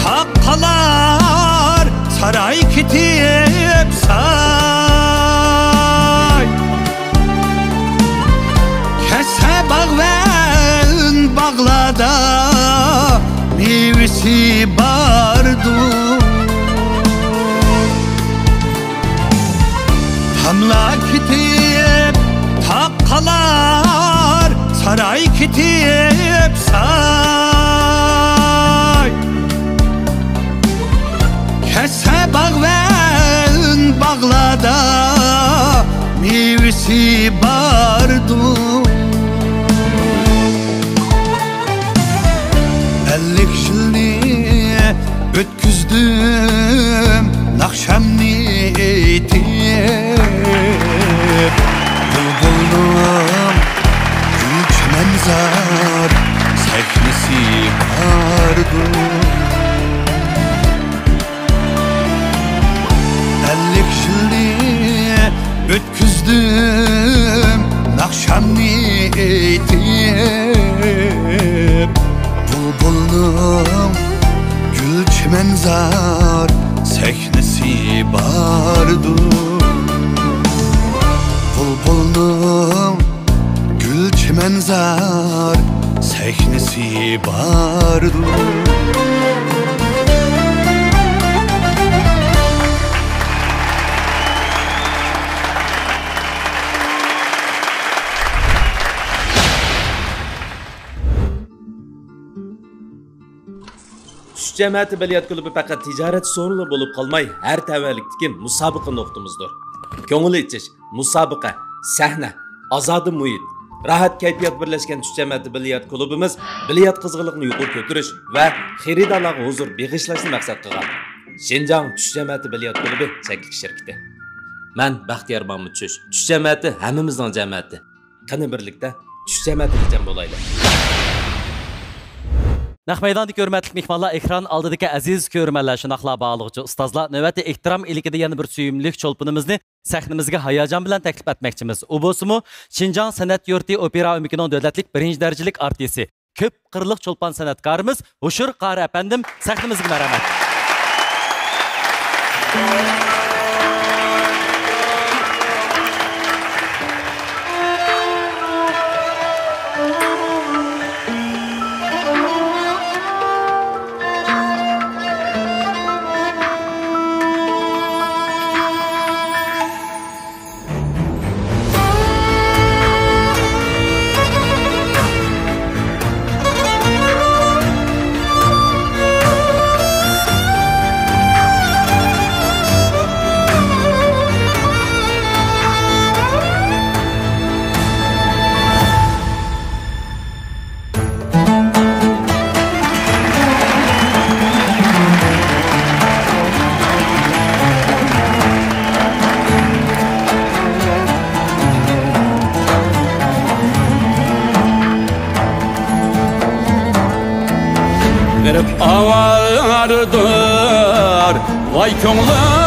takkalar saray kitip say Kese bağven bağlada meyvesi bardu Tamla kitip takkalar saray kitip say Kese bağven bağlada meyvesi bardu 50 yılını ötküzdüm nakşamni etip Bulbuldum gül çemenzar seknesi bardu 50 yılını ötküzdüm nakşamni etip Bulbuldum gül çemenzar seknesi bardu Bulbuldum gül çemenzar seknesi bardu Cəmiyyəti Biliyat Klubu faqat ticaret sorunu bo'lib qolmay, har tavallikdagi musobaqa nuqtamizdir. Ko'ngil ichish, musobaqa, sahna, azodi muhit, rahat kayfiyat birlashgan Cəmiyyəti Biliyat Klubimiz biliyat qizg'inligini yuqori ko'tarish va xaridorlarga huzur beg'ishlashni maqsad qilgan. Şinjan Cəmiyyəti Biliyat Klubi cheklik shirkati. Men Baxtiyor Mahmud Çüş. Cəmiyyəti hammamizning jamiyati. Qani birlikda Cəmiyyəti jam bo'laylik. Naq maydondagi hurmatli mehmonlar, ekran oldidagi aziz ko'rmanlar, shunaqla bog'liqchi ustozlar, navbatda ehtirom iligida yana bir suyumli cho'lpunimizni sahnamizga hayajon bilan taklif etmoqchimiz. U bo'lsa-mu Şinjan san'at yurti opera umikining davlatlik 1-darajalik artisti, ko'p qirliq cho'lpon san'atkorimiz Hushur Qari apandim sahnamizga marhamat. Verip avardır vay ko'nglim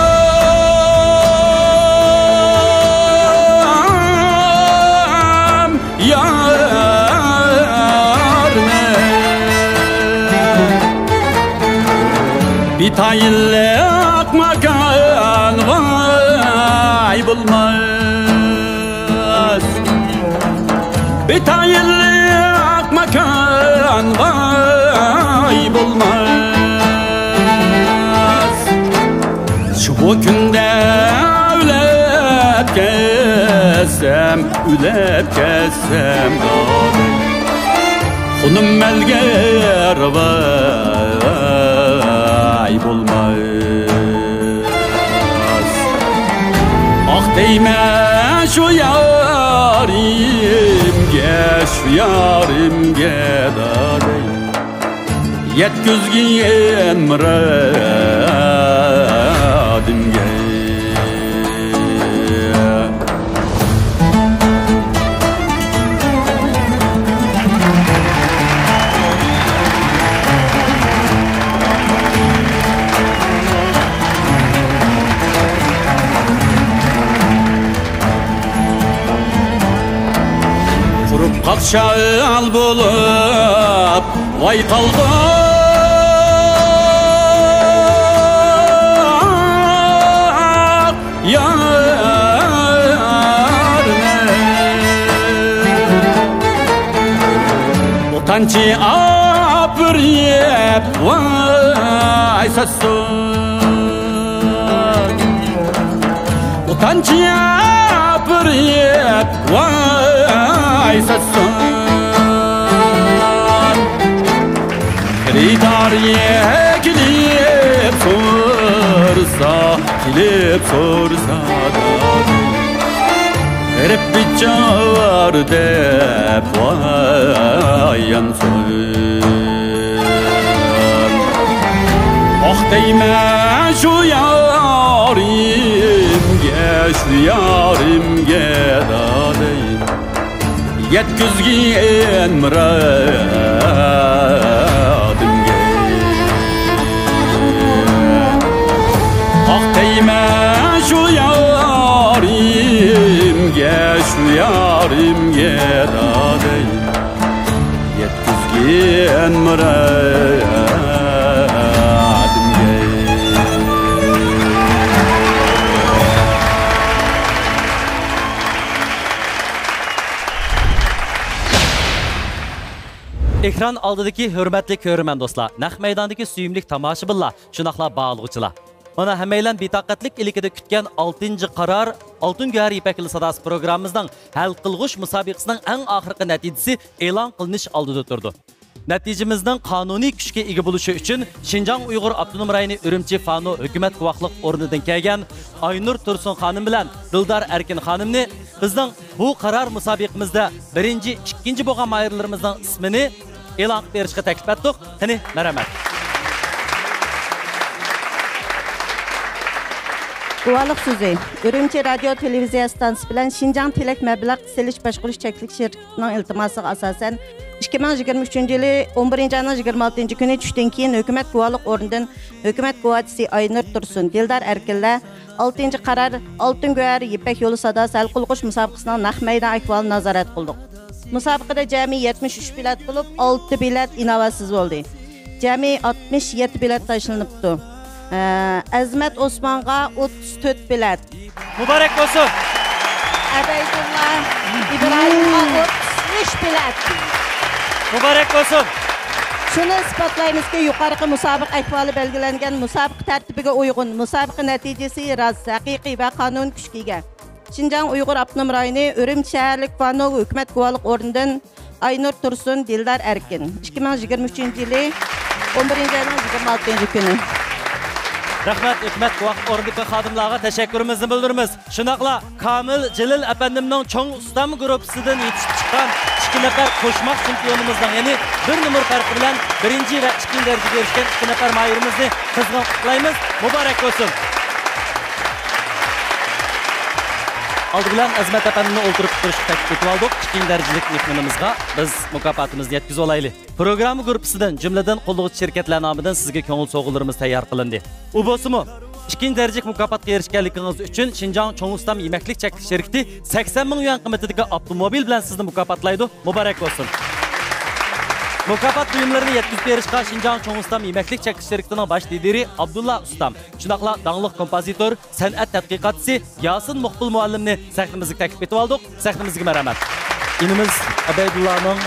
bir tayinlik makan vay bulmaz. Bir tayinlik makan vay bulmaz. Şu bu günde ülep kessem Hunum melger vay bulmaz. Ah değme şu yarimge daday yetküzgiyen muradimge. Kakşal bulup vay kaldım yarne. Utancı apır yep vay sassun. Utancı apır yep vay sassun. Ridar kilip sorsa Erip biçar dep vayan son. Ah değme şu yarimge dadeyin yetküzgiyen muradimge. Ah değme şu yarimge dadeyin yetküzgiyen muradimge. Ekran aldıdaki hürmetli körümen dostlar, naq meydandaki suyumlik tamaşıbıllar, şunaqla bağlıqçılar. Ona həməylə bitaqatlik ilikide kütken 6. qarar, Altın Güher İpek Yılı Sadası programımızdan hal qılğış musabiqəsinin ən axırqı nəticəsi elan qılınış aldıda durdu. Nəticəmizdən qanuni küçke ega buluşu üçün Şinjan Uyghur Abdunum Rayoni Ürümçi Fano Hökumət Quvaqlıq ornidan kelgan Aynur Tursun xanım bilan Dildar Erkin xanımni bizning bu qarar musabiqimizda birinci, ikkinchi bo'lgan mayırlarımızdan ismini e'lon berishga taklif etdik. Qani, marhamat. Guvalık sözü. Ürümçi Radyo Televiziya Stansiyası bilan Şinjan Tilek Məbləğ Seliş Başquruş Çeklik şirkətinin iltimasına asasen 2023 yılı 11. ayının 26. günü düşdən keyin hökumət guvalık ornidan hökumət guvatçısı Aynur Tursun, Dildar Erkinlə 6. qarar Altın Güher İpek Yolu Sadası hal qılğış müsabiqəsinin naq meydan ahvalını nazaret qıldıq. Müsabiqədə cəmi 73 bilet bulub 6 bilet inavasız oldu. Cəmi 67 bilet taşınıbdı. Azmet Osman'a 34 bilet. Mübarek olsun. Abeydullah İbrahim'a 33 bilet. Mübarek olsun. Şunu ispatlayımız ki yukarıki musabık ahvali belgilengen musabık tertibine uygun musabık neticesi rast, hakiki ve kanun küçüge. Şinjan Uyghur Abdunum Rayoni Ürümçi şəhərlik Fano Hökumət Quvaqlıq ornidan Aynur Tursun, Dildar Erkin. 2023 yılı 11. ayının 26. günü. Rahmet Hükümet Quvaqlıq ornidagi xodimlarga teşekkürümüzni bildiramiz. Shunaqla Kamil Jalil efendimning cho'ng ustam gruppasidan yetishib chiqqan 2 nafar qo'shmaq chempionimizdan, ya'ni 1 numar farqi bilan 1. va 2. darajaga erishgan 2 nafar mayirimizni qizg'in qutlaymiz. Muborak bo'lsin. Aldı bilan Azmat efendimni o'ltirib turishga taklif etib oldik. 2. darajalik mehmonimizga biz mukofotimizni yetkazib olaylik. Programma gruppasidan jumladan qo'llovchi shirkatlar nomidan sizga ko'ngil so'g'ularimiz tayyor qilindi. U bo'lsa-mu 2. darajalik mukofotga erishganligingiz uchun Şinjan Cho'ngustam yemaklik cheklik shirkati 80 ming yuan qiymatidagi avtomobil bilan sizni mukofotlaydi. Muborak bo'lsin. Mukofot buyumlarini yetkazib berishga Şinjan Cho'ng Ustam yemeklik chekish shirkatining bosh lideri Abdulla Ustam, shundoqla danglik kompozitor, san'at tadqiqotchisi Yasin Muqbil muallimni sahnamizga taklif etib oldik. Sahnamizga marhamat. İnimiz Abeydullah'ның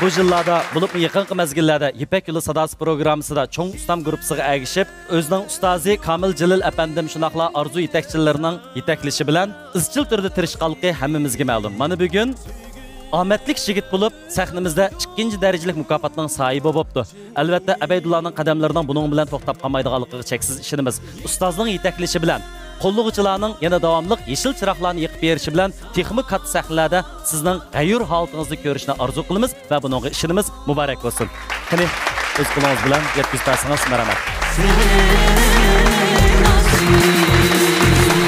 bu yıllarda bulup yaqinqi mezgillarda Ipak Yo'li sadosi programmasida Cho'ng Ustam gruppasiga ergishib, o'zining ustozi Kamil Jalil apandim shunaqla arzu yetakchilarining yetaklashi bilan izchil turda tirishqanligi hammamizga ma'lum. Mana bugun omadlik yigit bo'lib, sahnamizda 2-darajalik mukofotning sohibi bo'libdi. Albatta Abeydullah'ның qadamlaridan buning bilan to'xtab qolmaydiganligiga cheksiz ishonamiz. Ustozning yetaklashi bilan qo'llovchilarning yana davomli yeşil chiroqlarni yiqib berishi bilan texnik katta sahnalarda sizning g'ayur holatingizni ko'rishni orzu qilamiz va bunga ishonamiz. Muborak bo'lsin. Qani o'z qo'lingiz bilan yetkazsangiz marhamat.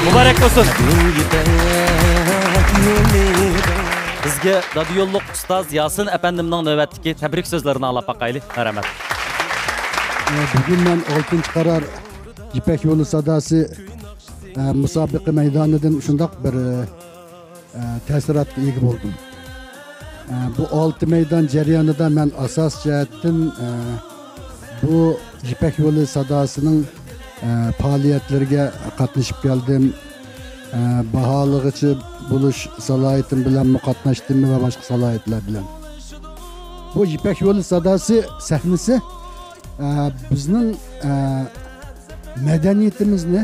Muborak bo'lsin. Bizga radiyolog ustoz Yasin apandimning navbatdagi tabrik so'zlarini anglab boqaylik. Marhamat. Bugun men 6-qarar Ipak Yo'li sadosi musobaqa maydonidan shundoq bir ta'sirotga ega bo'ldim. Bu 6 maydon jarayonida men asos jihatdan bu Ipak Yo'li sadosining faoliyatlariga qatnashib keldim. Baholig'ichi bo'lish salohiyatim bilan qatnashdim va boshqa salohiyatlar bilan. Bu Ipak Yo'li sadosi sahnasi bizning madaniyatimizni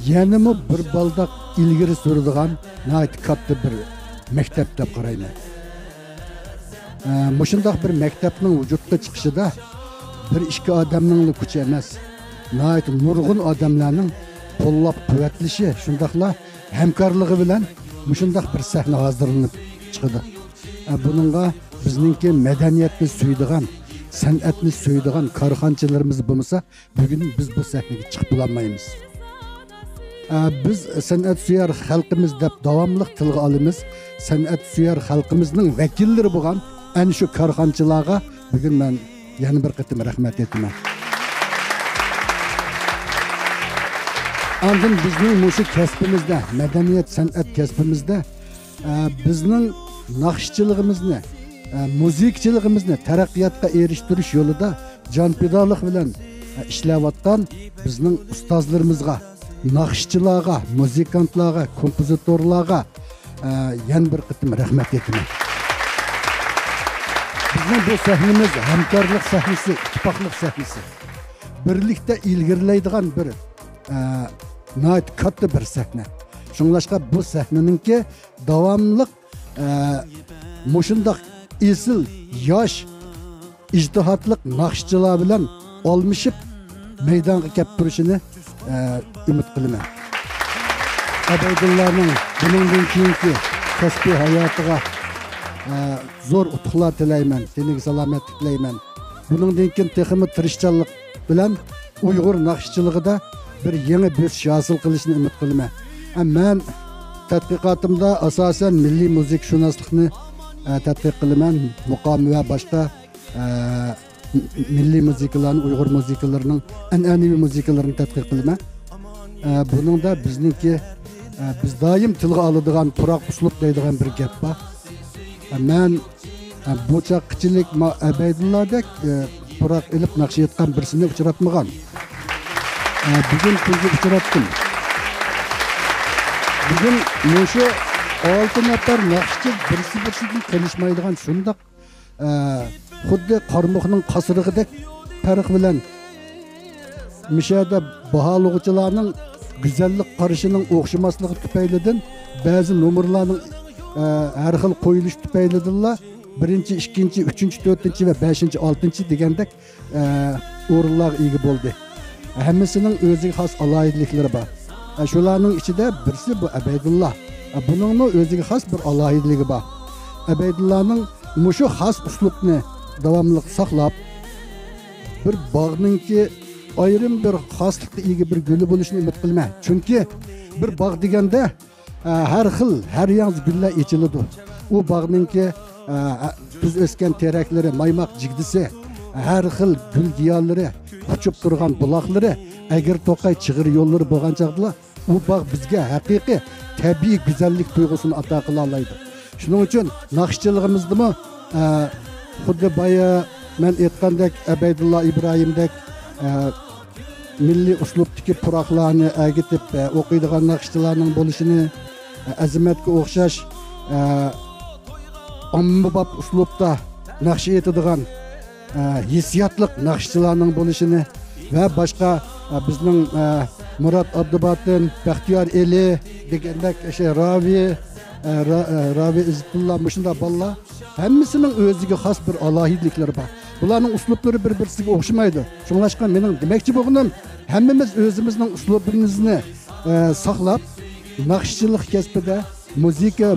yanımı bir baldak ilgiri sürüdüğün nait katta bir mektep dep qarayman. Muşundaq bir mektepning vujudga chiqishida bir ikki odamning kuchi emas, nait nurg'un odamlarning qo'llab quvvatlishi, shundaqla hamkorligi bilan mushundaq bir sahna hozirlanib chiqadi. Buningga bizningki madaniyatni suydigan, san'atni suydigan korxonchilarimiz bo'lmasa, bugun biz bu sahnaga chiqib bo'lmaymiz. Biz san'at suyar xalqimiz deb davomli tilga olamiz. San'at suyar xalqimizning vakillari bo'lgan ana shu korxonchilarga bugun men yana bir qatim rahmat aytaman. Andın bizning mushu kasbimizda, madaniyat san'at kasbimizda bizning naqshchiligimizni, muzikchiligimizni taraqqiyotga erishtirish yo'lida jonfidolik bilan ishlayotgan bizning ustozlarimizga, naqshchilarga, muzikantlarga, kompozitorlarga yana bir qatim rahmat aytaman. Bizning bu sahnamiz hamkorlik sahnasi, ittifoqlik sahnasi. Birlikda ilgirlaydigan bir nait katta bir sahna. Shunglashqa bu sahnaninki davomli mushundaq esil, yosh, ijtihotlik naqshchilar bilan olmishib maydonga kelib turishini umid qilaman. Abeydullah'ning buningdan keyingi kasbiy hayotiga zo'r utuqlar tilayman, teniga salomatlik tilayman. Buningdan keyin texnik tirishchanlik bilan Uyg'ur naqshchiligida bir yangi bosqich hosil qilishni umid qilaman. Men tadqiqotimda asosan milliy musiqashunoslikni tadqiq qilaman. Muqom va boshqa milliy musiqalarni, Uyg'ur musiqalarining an'anaviy musiqalarini tadqiq qilaman. Buningda bizningki biz doim tilga oladigan turoq uslub deydigan bir gap bor. Men bu chaqqichilik Abeydullah'dek turoq ilib naqshiyotgan birsini uchratmagan. Bugün sizi uchratdim. Bugün şu 6 nafar naqshchi birisi-birisidan kelishmaydigan shundoq xuddi qarmoqning qasirig'idek farq bilan mishada baholug'chilarning go'zallik qarashining o'xshamasligi tufaylidan ba'zi nomerlarning har xil qo'yilish tufaylidan birinchi, ikkinchi, uchinchi, to'rtinchi va beshinchi, oltinchi degandek o'rinlarga ega bo'ldi. Hammasining o'ziga xos alohidaliklari bor. Shularning ichida birisi bu Abeydullah. Buningni o'ziga xos bir alohidaligi bor. Abeydullah'ning mushu xos uslubni davomli saqlab, bir bog'ningki ayrim bir xoslikka ega bir guli bo'lishini umid qilaman. Chunki bir bog' deganda har xil, har yangi gullar echiladi. U bog'ningki tuz o'sgan teraklari, maymoq jigdisi, har xil gul giyonlari, uçup turgan buloqlari, agar to'qay chig'ir yo'llari bo'lgan chaqda, u bog' bizga haqiqiy tabiiy go'zallik tuyg'usini ato qila oladi. Shuning uchun naqshchiligimizdimi xuddi boya men aytgandek Abaydulla İbrahimdek milliy uslubdagi puroqlarni agitib o'qiydigan naqshchilarning bo'lishini, azimatga o'xshash ommabop uslubda naqsh etadigan hissiyotliq naqshchilarning bo'lishini va boshqa bizning Murat Abdubatin, Baxtiyor Eli degandek Ravi İzzatullah muşunda balla hemmisining o'ziga xos bir alohidlikleri bor. Bularning uslublari bir-birisiga o'xshamaydi. Shunlashqa mening demoqchi bo'lganim, hammamiz o'zimizning uslubimizni saqlab, naqshchilik kasbida muzika,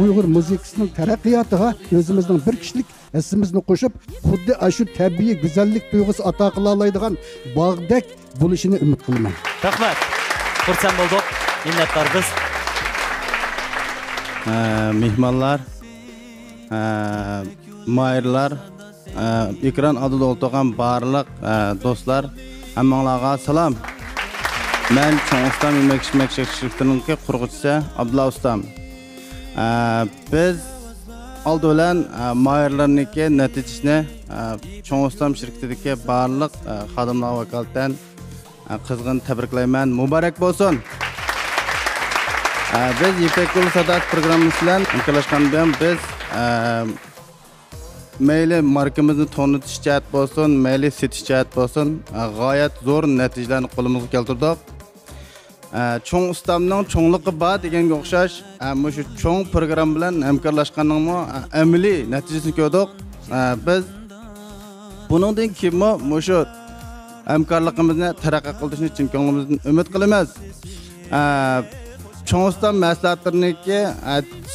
Uyg'ur muzikasining taraqqiyotiga o'zimizning bir kishilik hissimizni qo'shib, xuddi shu tabiiy go'zallik tuyg'usi ato qila oladigan bog'dek bo'lishini umid qilaman. Rahmat. Xursand bo'ldik. Minnatdormiz. Mehmonlar, mayırlar, ekran adida o'tirgan barliq do'stlar, hammanglarga salom. Men Cho'ng Ustam yemak-ichmak shirkatining qurg'uvchisi Abdulla Ustam. Biz oldi bilan mayırlarniki natijasini Cho'ng Ustam shirkatidagi barliq xodimlar vakolatdan qizg'in tabriklayman. Muborak bo'lsin. Biz İpek Yolu Sadat programımız bilan hamkorlashgandan biz mayli markamızı tanıtış jihat bo'lsin, mayli setish jihat bo'lsin, g'oyat zo'r natijalarni qo'limizga keltirdik. Cho'ng Ustamning cho'ngligi bor deganga o'xshash, shu cho'ng program bilan hamkorlashganingmi amaliy natijasini ko'rdik. Biz buningdan keyin shu hamkorligimizni taraqqiy qilishni chin ko'nglimizdan umid qilamiz. Cho'ng Ustam mahsulotlarniki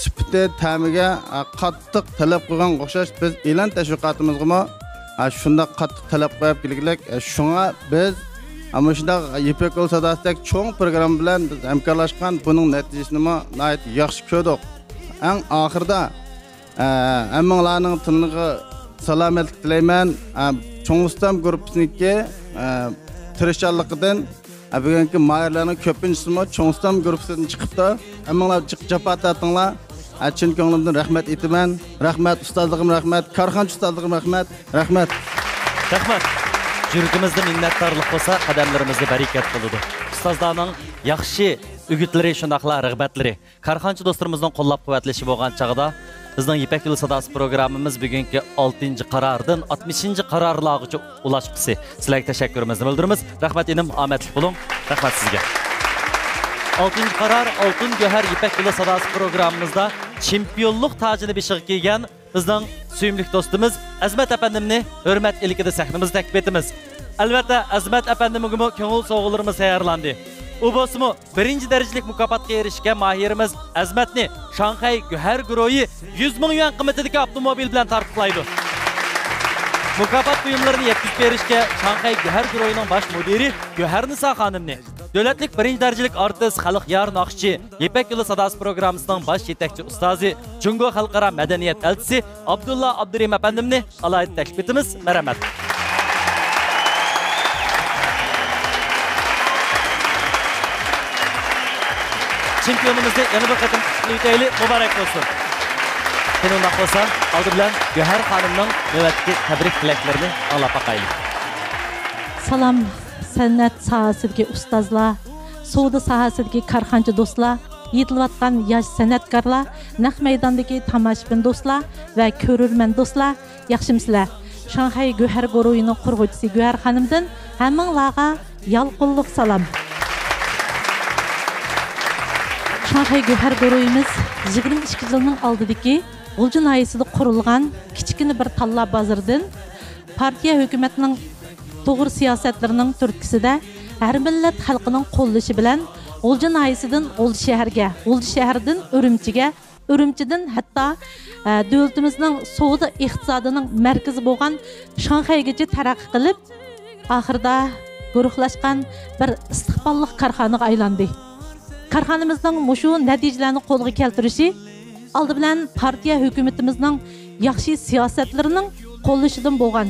sifati, ta'miga qattiq talab qo'ygan o'xshash biz e'lon tashviqotimizga shunda qattiq talab qo'yib kelganlik. Shunga biz ama shunday İpek Yolu Sadasidagi cho'ng program bilan biz hamkorlashgan buning natijasini nihoyat yaxshi ko'rdik. Eng oxirida hammanglarning tiniga salomatlik tilayman. Cho'ng Ustam guruhininki tirishchanligidan bugungi mayırlarning ko'pinchisi Cho'ng Ustam guruhidan chiqibdi. Hammanglar javob atinglar. Chin ko'nglimdan rahmat aytaman. Rahmat ustozligim, rahmat korxonchi ustozligim, rahmat. Rahmat. Rahmat. Yurtimizda minnatdorlik bo'lsa, qadamlarimizga barakat bo'ladi. Ustozlarning yaxshi o'gitlari, shundaqla rag'batlari, korxonchi do'stlarimizning qo'llab-quvvatlashi bo'lgan chaqda bizning İpek Yolu Sadasi programmamiz bugungi 6-qarordan 60-qarorlargacha ulashqisi. Sizlarga tashakkurimizni bildiramiz. Rahmat enim, omadli bo'ling. Rahmat sizga. 6-qaror, Oltin Go'har İpek Yolu Sadasi programmamizda chempionlik tajini beshiga kiygan bizning suyumli do'stimiz Azmat apandimni hurmat ilikida sahnamizda taklif etamiz. Albatta Azmat apandimga ko'ngil sovg'alarimiz tayyorlandi. U bo'lsa birinchi darajalik mukofotga erishgan mahirimiz Azmatni Shanxay Go'har guruhi 100 ming yuan qiymatidagi avtomobil bilan taqdirlaydi. Mukofot buyumlarini yetkazib berishga Shanxay Go'har guruhining bosh mudiri Go'har Nisa xonimni, davlatlik birinchi darajalik artist, xalq yor naqshchi, İpek Yolu Sadasi programmasining bosh yetakchi ustozi, Jungo xalqaro madaniyat elchisi Abdulla Abdurim apandimni alohida taklif etamiz. Marhamat. Çempionumuzu yana bir qatim qutlayli, muborak bo'lsin. Shuningdek bo'lsa, oldi bilan Go'har xonimning navbatdagi tabrik tilaklarini anglab boqaylik. Salam san'at sohasidagi ustozlar, savdo sohasidagi korxonchi do'stlar, yetilayotgan yosh san'atkorlar, naq maydondagi tomoshabin do'stlar va ko'rurman do'stlar, yaxshimisizlar? Shanxay Go'har guruhining qurg'uvchisi Go'har xonimdan hammanglarga yalqinliq salom. Shanxay Go'har guruhimiz 22 yilning oldidagi G'uljin ayisida qurilgan kichkina bir talla bozordan partiya hukumatining to'g'ri siyosatlarining turtkisida har millat xalqining qo'llashi bilan G'uljin ayisidan G'ulji shaharga, G'ulji shahardan Urumchiga, Urumchidan hatto davlatimizning savdo iqtisodining markazi bo'lgan Shanxaygacha taraqqiy qilib, oxirida guruhlashgan bir istiqbolli korxonaga aylandi. Korxonamizning mushu natijalarni qo'lga keltirishi oldi bilan partiya hukumatimizning yaxshi siyosatlarining qo'llashidan bo'lgan.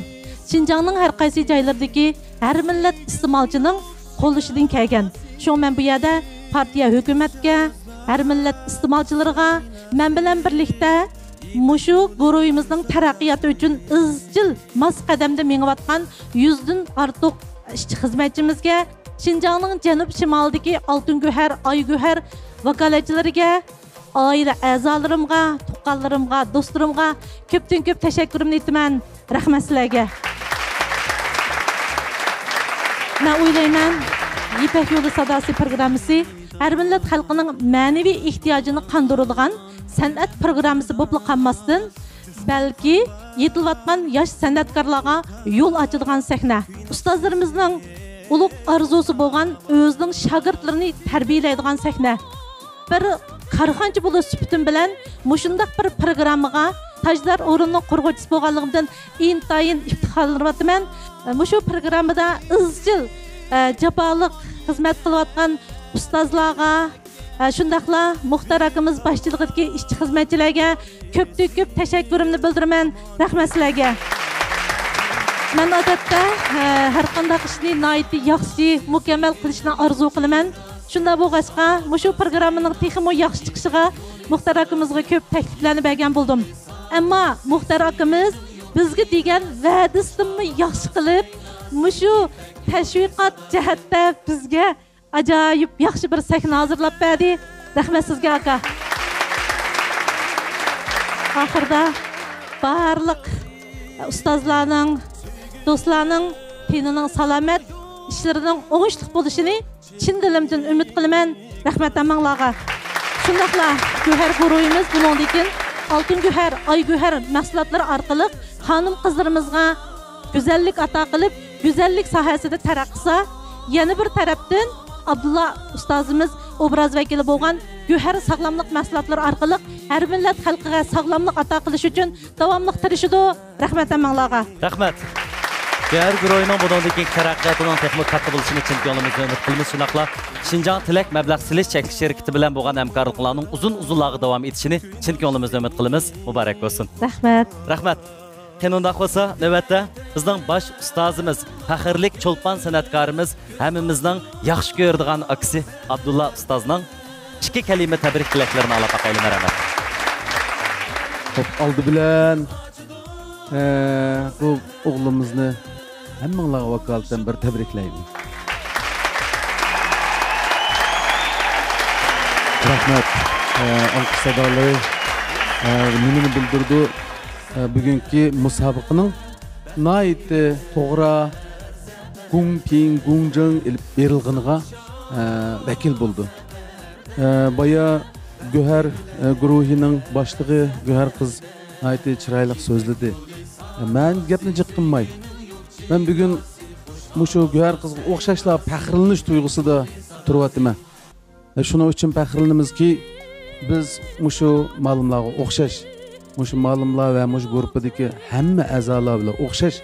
Xinjiangning har qaysi joylaridagi har millat iste'molchining qo'llashidan kelgan. Shu men bu yerda partiya hukumatga, har millat iste'molchilariga men bilan birlikda mushu guruhimizning taraqqiyoti uchun izchil mas qadamda mengayotgan 100dan ortiq ishchi xizmatchimizga, Şinjanning janub shimolidagi Oltin Guhar, Oy Guhar vakolatchilariga, oila a'zolarimga, tuqqanlarimga, do'stlarimga ko'pdan ko'p tashakkurimni aytaman. Rahmat sizlarga. Men o'ylayman, Ipak yo'li sadosi programmasi har millat xalqining ma'naviy ehtiyojini qondiradigan san'at programmasi bo'lib qolmasdan, balki yetilayotgan yosh san'atkorlarga yo'l ochadigan sahna. Ustozlarimizning ulug' orzusi bo'lgan o'zining shogirdlarini tarbiyalaydigan sahna. Bir qarxanchi bo'lish sifatim bilan mushundaq bir programmaga Tajlar o'rinning qurg'uvchisi bo'lganligimdan intayin iftixorlanyapman. Mushu programmada izchil jaboliq xizmat qilayotgan ustozlarga, shundaqla Muxtar akamiz boshchiligidagi ishchi xizmatchilarga ko'p tashakkurimni bildiraman. Rahmat sizlarga. Men odatda har qanday ishni nihoyatda yaxshi, mukammal qilishni orzu qilaman. Shunda bo'lg'achqa, mushu programmaning texmo yaxshi chiqishiga Muxtar akamizga ko'p takliflarni bergan bo'ldim. Ammo Muxtar akamiz bizga degan va'dasini yaxshi qilib, mushu tashviqot jihatda bizga ajoyib yaxshi bir sahna hozirlab berdi. Rahmat sizga aka. Oxirida barliq ustozlarning, do'stlarning tenining salomat, ishlarining o'ngishli bo'lishini chin dilimdan umid qilaman. Rahmat amanglarga. Shundaqla Guhar guruhimiz buningdan Oltin Guhar, Oy Guhar mahsulotlari orqali xonim qizlarimizga go'zallik ato qilib, go'zallik sohasida taraqqisa, yana bir tarafdan Abdulla ustozimiz obraz vakili bo'lgan Guhar sog'lomlik mahsulotlari orqali har millat xalqiga sog'lomlik ato qilish uchun davomli tirishadi. Rahmat amanglarga. Rahmat. Guhar guruhining buningdagi taraqqiyotining texnik katta bo'lishini chempionimizni umid qilamiz. Shunaqla Şinjan Tilak mablag' silish cheklik şirkati bilan bo'lgan hamkorliklarning uzun-uzunlarga davom etishini chempionimizga umid qilamiz. Muborak bo'lsin. Rahmat. Rahmat. Qanunda bo'lsa, navbatda bizning bosh ustozimiz, faxrlik cho'lpon san'atkorimiz, hammamizning yaxshi ko'radigan aksi Abdulla ustozning ikki kalima tabrik tilaklarini olib boqaylik. Rahmat. Xo'p, oldi bilan bu o'g'limizni hammanglarga vakolatdan bir tabriklayman. Rahmat. Alqış sadolari nimani bildirdi? Bugungi musobaqaning nihoyatda to'g'ri, gungping, gungjang ilib berilganiga vakil bo'ldi. Boya Guhar guruhining boshlig'i Guhar qiz nihoyatda chiroyli so'zladi. Men gapni jiq qilmay. Men bugun mushu Guhar qizga o'xshashlar faxrlanish tuyg'usida turibman. Shuning uchun faxrlanamizki, biz mushu ma'lumlarga o'xshash, mushu ma'lumlar va mushu guruhdagi hamma a'zolar bilan o'xshash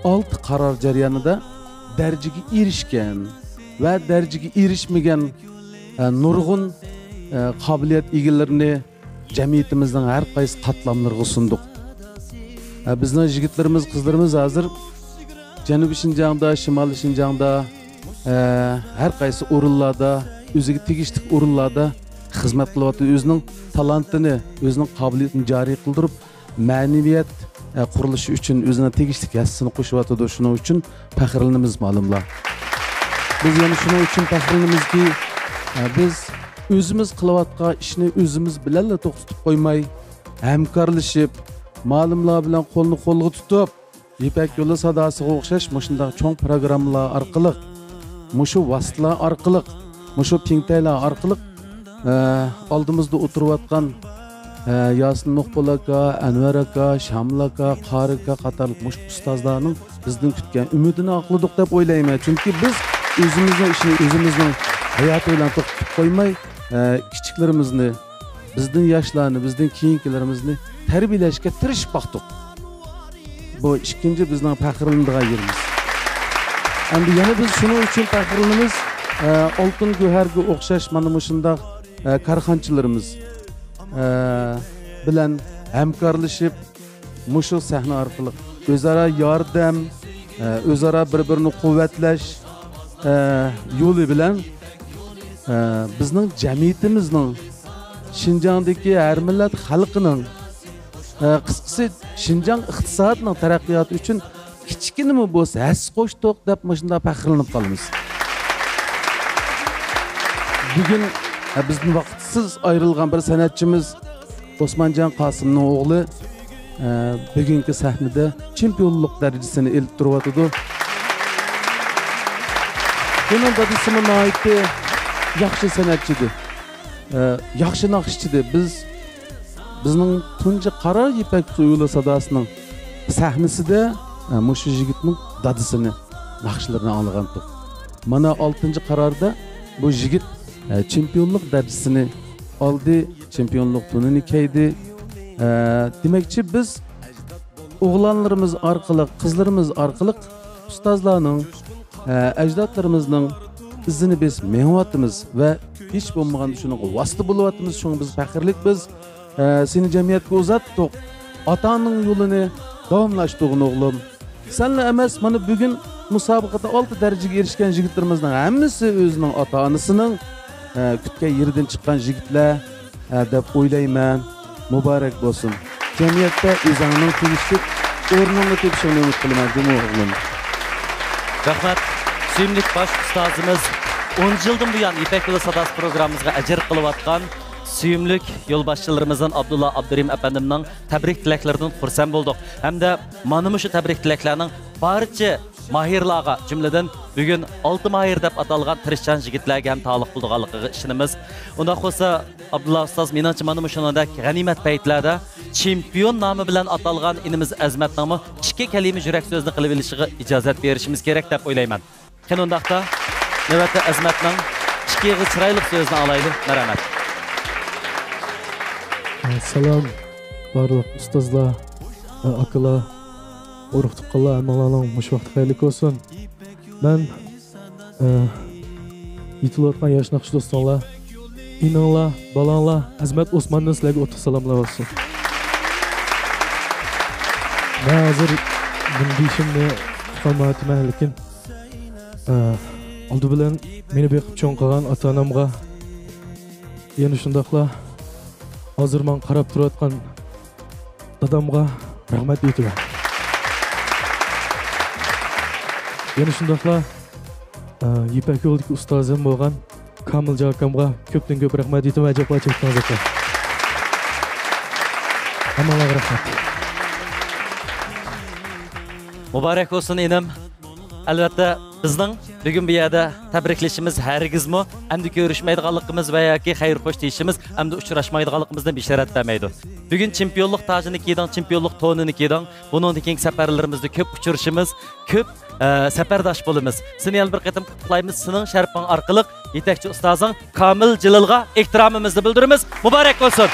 6 qaror jarayonida darajaga erishgan va darajaga erishmagan nurg'un qobiliyat egalarini jamiyatimizning har qaysi qatlamlariga sundiq. Bizning yigitlarimiz, qizlarimiz hozir Janubiy Şinjanda, Shimoliy Şinjanda har qaysi o'rinlarda, o'ziga tegishli o'rinlarda xizmat qilyapti, o'zining talantini, o'zining qobiliyatini joriy qildirib, ma'naviyat qurilishi uchun o'zining tegishli hissini qo'shyapti. Shuning uchun faxrlanamiz ma'lumlar. Biz yana shuning uchun faxrlanamizki, biz o'zimiz qilayotgan ishni o'zimiz bilan to'xtatib qo'ymay, hamkorlashib, ma'lumlar bilan qo'lni qo'lga tutib, Ipak yo'li sadosiga o'xshash shunday cho'ng programmalar orqali, mushu vositalar orqali, mushu pingtaylar orqali oldimizda o'tirayotgan Yasin Muqbul aka, Anvar aka, Shamil aka, Qori aka qatorli mush ustozlarning bizdan kutgan umidini aqladik deb o'ylayman. Chunki biz o'zimizning ishni o'zimizning hayoti bilan to'xtatib qo'ymay, kichiklarimizni, bizning yoshlarni, bizning keyingilarimizni tarbiyalashga tirishib baqdik. Bu ikkinchi bizning faxrlanadigan yerimiz. Endi yana biz shuning uchun faxrlanamiz. Oltin Guharga o'xshash mana shunday korxonchilarimiz bilan hamkorlashib, mushu sahna orqali o'zaro yordam, o'zaro bir-birini quvvatlash yo'li bilan bizning jamiyatimizning Şinjandagi har millat xalqining qisqasi Şinjan iqtisodining taraqqiyoti uchun kichkinami bo'lsa hassa qo'shdiq deb shunda faxrlanib qolamiz. Bugun bizning vaqtsiz ayrilgan bir san'atchimiz Osmanjon Qosimning o'g'li bugungi sahnada chempionlik darajasini elib turyapti. Bunun dadisi nihoyatda yaxshi san'atchidir. Yaxshi naqshchidir. Bizning tunji qora ipak yo'li sadosining sahnasida mushu yigitning dadisini naqshlarini anglagandik. Mana 6-qarorda bu yigit chempionlik darajasini oldi, chempionlik tunini kiydi. Demakchi biz o'g'lonlarimiz orqali, qizlarimiz orqali ustozlarning, ajdodlarimizning izini biz menyapmiz va hech bo'lmagan shunga vosita bo'lyapmiz. Shunga biz faxrlik biz seni jamiyatga uzatdik. Otaning yo'lini davomlashtirgan o'g'lim. Senle emas, mana bugun musobaqada 6 darajaga erishgan yigitlarimizning hammasi o'zining ota-onasining kutgan yeridan chiqqan yigitlar deb o'ylayman. Muborak bo'lsin. Jamiyatda o'zining tegishli o'rnini tepishini umid qilaman, o'g'lim. Rahmat. Suyimlik bosh ustozimiz 10 yildan buyon Ipak yo'li sadosi programmamizga ajr qilayotgan suyimlik yo'lboshchilarimizdan Abdulla Abdurim efendimning tabrik tilaklaridan xursand bo'ldik. Hamda mana shu tabrik tilaklarning barcha mahirlarga, jumladan bugun 6 mahir deb atalgan tirishchan yigitlarga ham taalluq bo'lganligiga ishonamiz. Unda bo'lsa Abdulla ustoz menimcha mana shunday g'animat paytlarda chempion nomi bilan atalgan inimiz Azmatning ikki kalima yurak so'zni qilib olishiga ijozat berishimiz kerak deb o'ylayman. Qanundaqda navbatda Azmatning ikki chiroyli so'zni olaylik. Marhamat. Salam barliq ustozlar, akalar, urug' tuqqanlar, hammalarning mush vaqti xayrli bo'lsin. Men yetilayotgan yosh naqsh do'stlar, inanglar, balanglar, Azmat Osmondan sizlarga o'tib salomlar olsun. Men hozir bunday ishimni qilmayman, lekin oldi bilan meni beqib cho'ng qilgan ota-onamga yana shundaqla hozir men qarab turayotgan dadamga rahmat aytaman. Yana shundaqla Ipak yo'lidagi ustozim bo'lgan Kamiljon akamga ko'pdan ko'p rahmat aytaman. Ajablar chekdingiz aka. Hammalarga rahmat. Muborak bo'lsin inim. Albatta bizning bugun bu yerda tabriklashimiz hargizmi endi ko'rishmaydiganligimiz va yoki xayr xo'sh deyishimiz endi uchrashmaydiganligimizdan bisharat bermaydi. Bugun chempionlik tajini kiydan, chempionlik to'nini kiydan. Bundan keyingi safarlarimizda ko'p uchrashimiz, ko'p safardosh bo'lamiz. Seni yana bir qatim qutlaymiz. Sening sharping orqali yetakchi ustozing Kamil Jililga ehtiromimizni bildiramiz. Muborak bo'lsin.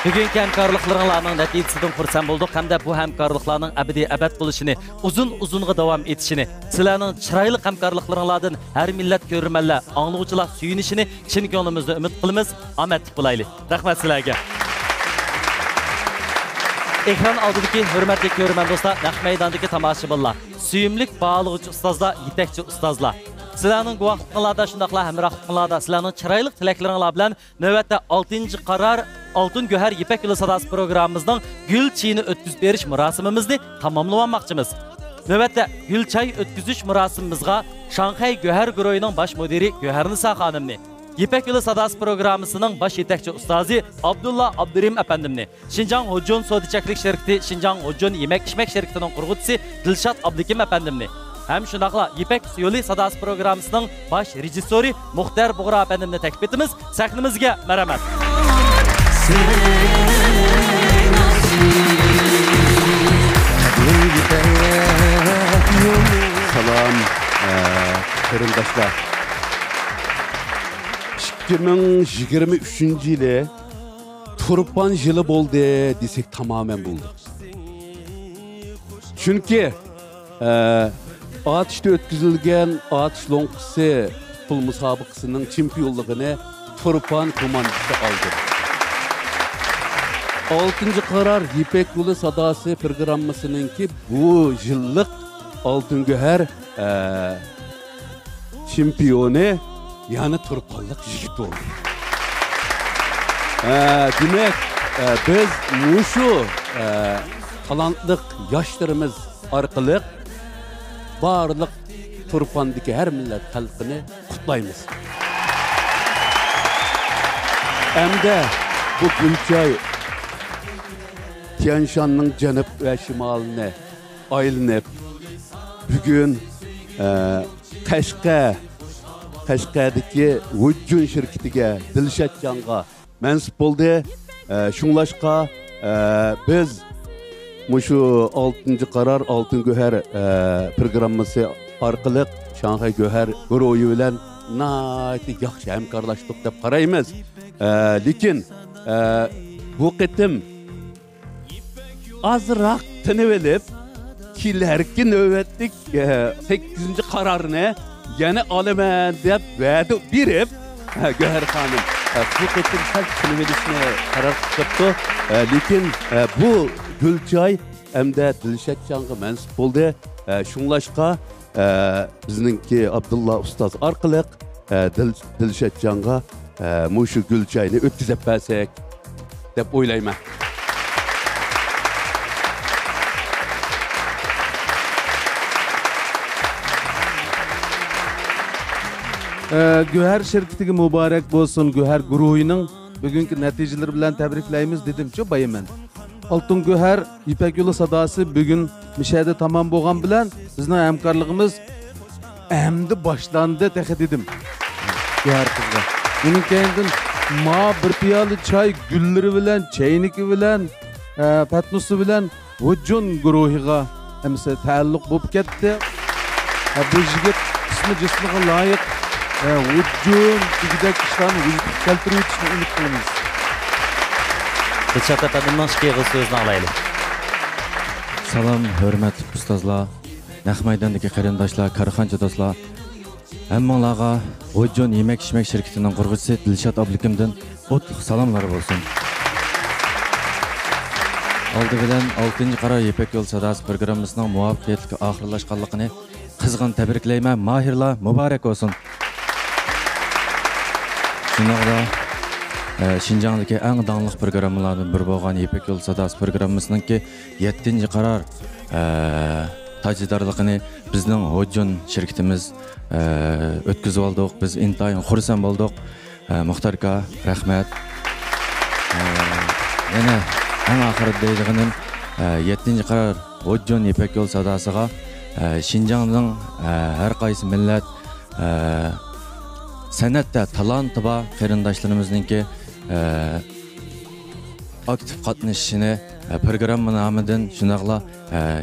Bugungi hamkorliklarning natijasidan xursand bo'ldik hamda bu hamkorliklarning abadiy abad bo'lishini, uzun-uzunga davom etishini, sizlarning chiroyli hamkorliklaringlardan har millat ko'rmanlar, anglovchilar suyunishini chin ko'nglimizda umid qilamiz. Omadli bo'laylik. Rahmat sizlarga. Ekran oldidagi hurmatli ko'rman do'stlar, naq maydondagi tomoshabinlar, suyimlik bog'lovchi ustozlar, yetakchi ustozlar. Sizlarning guvohliklaringlarda shundaqla hamrohliklaringlarda sizlarning chiroyli tilaklaringlar bilan navbatda 6-qaror Altın Göher Ipak yo'li sadosi programmamizning gul chini o'tkazib berish marosimimizni tamomlamoqchimiz. Navbatda gul chay o'tkazish marosimimizga Shanxay Göher guruhining bosh mudiri Göhernisa xonimni, Ipak yo'li sadosi programmasining bosh yetakchi ustozi Abdulla Abdurim efendimni, Şinjan Hojun Sodichaklik şirkati, Şinjan Hojun yemek-içmek şirkatining qurg'uvchisi Dilshod Abdukim efendimni, hem shundaqla Ipak yo'li sadosi programmasining bosh rejissyori Muxtar Bug'ra efendimni taklif etamiz. Sahnimizga marhamat. Salam qarindoshlar. 2023 yili Turpan yılı bo'ldi desek tamamen bo'ldi. Chunki atishda o'tkazilgan atish lo'nqisi futbol musobaqasining chempionligini Turpan komandasi oldi. 6-qaror Ipak yo'li sadosi programmasininki bu yillik Altın Göher chempioni yani turpanlık yigit oldu. Demek biz muşu talantlık yaşlarımız arkalık barlık turpandaki her millet halkını kutlayımız. Hem de bu Gülçay Tian Shan'ın cenub ve şimalına aylanıp bugün Qashqadagi Vujjun şirketiga Dilshod Janga mansub bo'ldi. Shunglashqa biz mushu 6-cı qarar Altın Göher programmasi orqali Shanxay Göher guruhi bilan nayt yaxshi hamkorlashdik deb qaraymiz. Lekin bu qitim azroq tinib olib kelarki navbatlik 8-ci qararını yana olaman deb va'da berib Göher xonim bu qitim sal tinib olishni qaror qilibdi. Lekin bu Gülçay hamda Dilshod Janga mansub bo'ldi. Shunglashqa bizningki Abdulla ustoz orqali Dilshod Janga mushu Gülçayni o'tkazib bersak deb o'ylayman. Göher şirketiga mübarek bolsun. Göher guruhining bugungi natijalari bilan tabriklaymiz dedimchi bayaman. Altın Göher İpek Yolu sadası bugün müşahede tamam bo'lgan bilan bizning hamkorligimiz endi boshlandı dedim. Göher qizga. Bunun keyindan ma bir piyola choy gullari bilan, chayniki bilan, patnusi bilan Vujjun guruhiga hamsa taalluq bo'lib ketdi. Bu yigit ismi jismiga loyiq Vujjun degidek ishlarni vujudga keltirib o'tishni umid qilamiz. Dilshod apadimning shikayg'i so'zini olaylik. Salom, hurmatli ustozlar, naq maydondagi qarindoshlar, korxonchi do'stlar. Hammanglarga Vujjun yemak-ichmak shirkatining qurg'uvchisi Dilshod Ablikimdan o'tliq salomlar bo'lsin. Oldi bilan 6-cı qarar Ipak Yo'l sadasi programmasining muvaffaqiyatli oxirlashganligini qizg'in tabriklayman. Mahirlar muborak bo'lsin. Shuningdek Şinjan'daki en dağınlık programlardan bir bo'lgan Ipak Yo'l sadasi programmasininki 7-ci qarar tacidarlığını bizning Vujjun şirketimiz o'tkazib oldik. Biz intayin xursand bo'ldik. Muxtarga rahmat. Yana en oxirida deydiganim 7-ci qarar Vujjun Ipak Yo'l sadasiga Şinjan'ning har qaysi millat san'atda talanti bor qarindoshlarimizningki aktiv qatnashishini programma nomidan shunaqla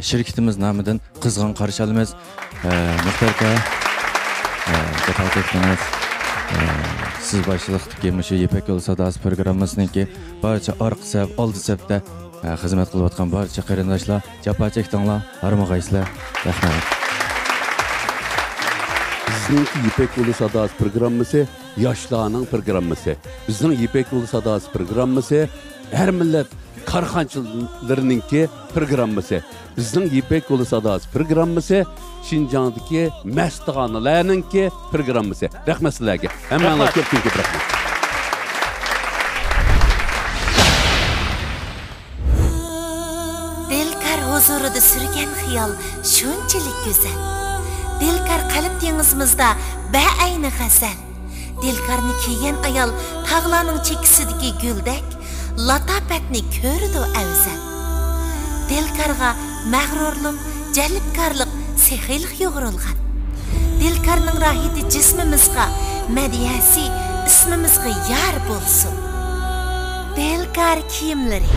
shirkatimiz nomidan qizg'in qarshi olamiz. Muxtarga tabriklaymiz. Siz boshliqdagi shu Ipak Yo'l sadasi programmasininki barcha orqa saf, oldi safda xizmat qilayotgan barcha qarindoshlar, jafo chekdinglar, armag'aysizlar. Rahmat. Bizning Ipak Yo'li sadasi programmasi yoshlarning programmasi. Bizning Ipak Yo'li sadasi programmasi her millet korxonchilarininki programmasi. Bizning Ipak Yo'li sadasi programmasi Şinjan'daki mastixonalarninki programmasi. Rahmat sizlarga. Hammanglar ko'p rahmat. Dilkar huzurida sürgen xiyol shunchalik go'zal. Dilkar qalb dengizimizda ba'ayni g'azal. Dilkarni kiygan ayol tog'larning chekisidagi guldek latofatni ko'rdi afzal. Dilkarga mag'rurlik, jalbkorlik, sehiylik yo'g'rilgan. Dilkarning rohati jismimizga, madiyasi ismimizga yar bo'lsin. Dilkar kiyimlari.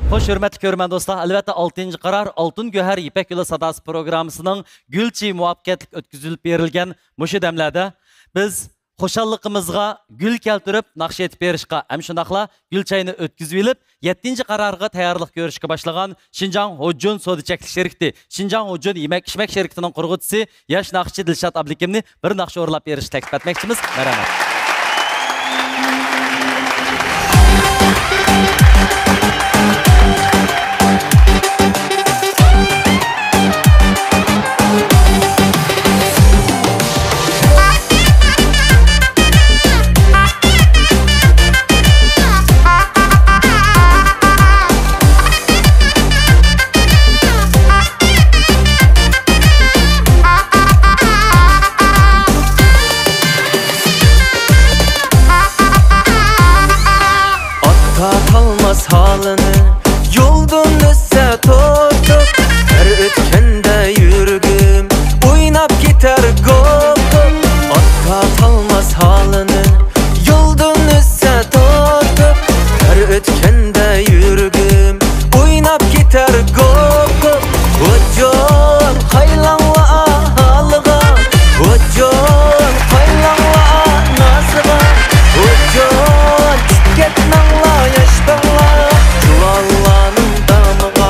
Hoş hürmetli görmen dostlar, elbette 6-cı qarar Altın Göher Ipak Yo'li sadasi programmasining gülçi muvaffaqiyatli o'tkazilib berilgan mushu damlarda biz xo'shalligimizga gül keltirib naqsh etib berishga, ham shundaqla gulchayni o'tkazib olib 7-ci qararga tayyorlik ko'rishga boshlagan Şinjan Vujjun savdo cheklik shirkati, Şinjan Vujjun yemak-ichmak shirkatining qurg'uvchisi yosh naqshchi Dilshod Ablikimni bir naqsh o'rlab berishni taklif etmoqchimiz. Marhamat. keter gop Atta talmaz halını Yoldun üsse tutup Her ötkende yürgüm Oynap keter gop Ojon kaylanla halıga Ojon kaylanla nasıga Ojon ketnanla yaştanla Juvallanın damıga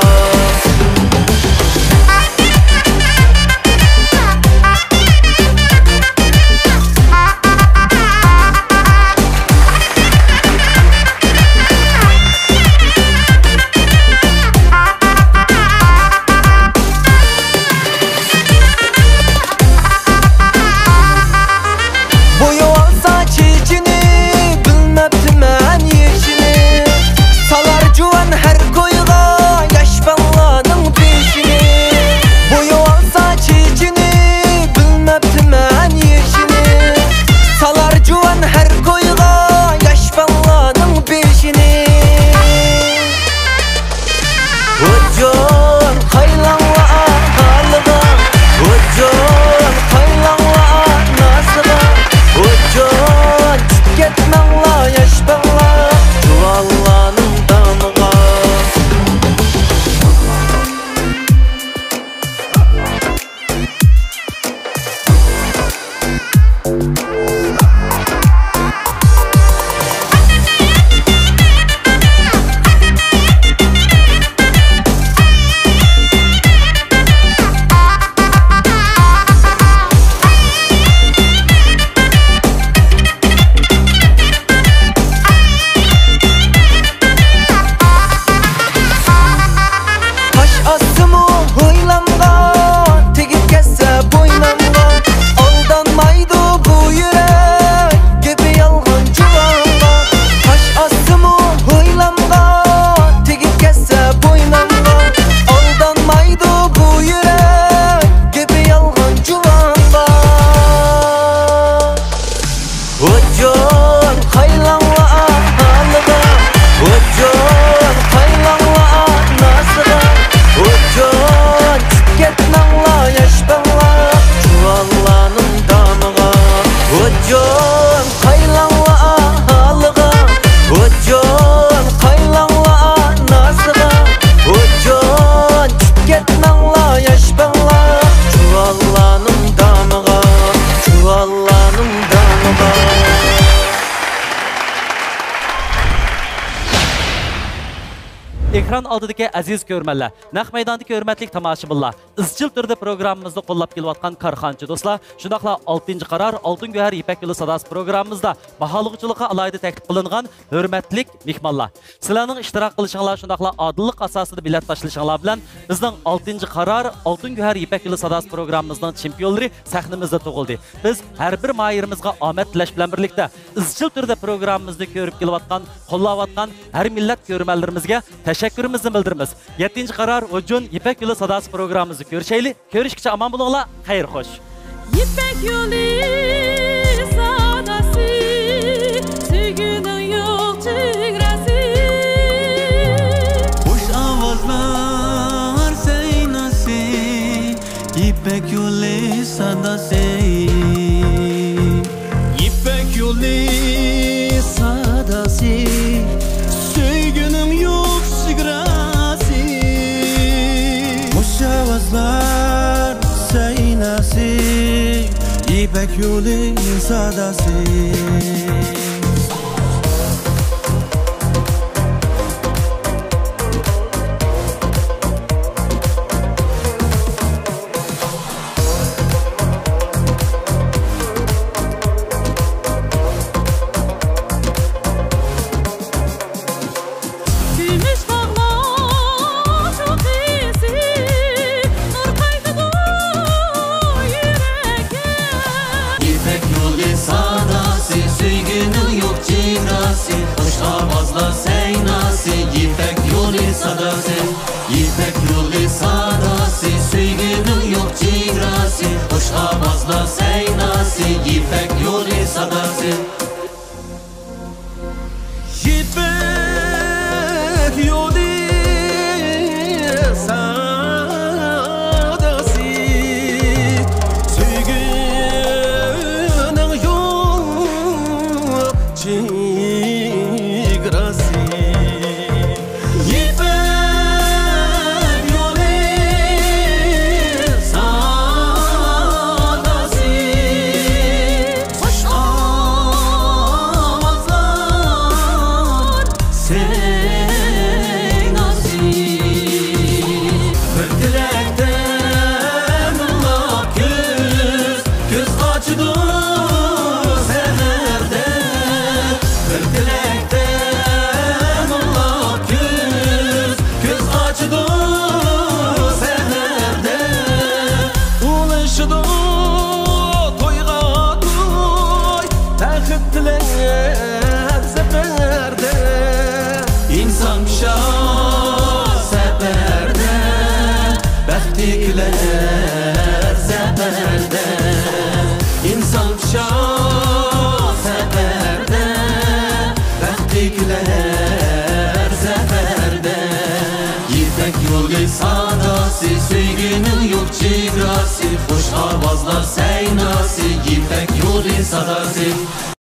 Ekran aldidagi aziz ko'rmanlar, naq maydondagi hurmatli tomoshabinlar, izchil turda programmamizni qo'llab kelayotgan korxonchi do'stlar, shundaqla 6-qaror Oltin Go'har Ipak yo'li sadosi programmamizda baholug'chilikqa alohida taklif qilingan hurmatli mehmonlar. Sizlarning ishtirok qilishinglar shundaqla odillik asosida bilet tashlashinglar bilan bizning 6-qaror Oltin Go'har Ipak yo'li sadosi programmamizning chempionlari sahnamizda tug'ildi. Biz har bir mayirimizga omad tilash bilan birlikda izchil turda programmamizni ko'rib kelayotgan, qo'llayotgan har millat ko'rmanlarimizga tashakkurimizni bildiramiz. 7-qaror Ujun Ipak yo'li sadosi programmamizni ko'rishaylik. Ko'rishgacha omon bo'linglar. Xayr xo'sh. İpek yolu sadası, sevginin yok çigresi. Hoş avazlar seynası, İpek yolu sadası. İpek yolu sadası, sevginin yok çigresi. Hoş avazlar seynası, İpek yolu sadası. İpek yolu sadası, sevginin yok çigrası. Hoş avazla seynası, İpek yolu sadası. İpek yolu sadası, sevginin sayrası, hoş avazlar seynası, yipek yolu sadası.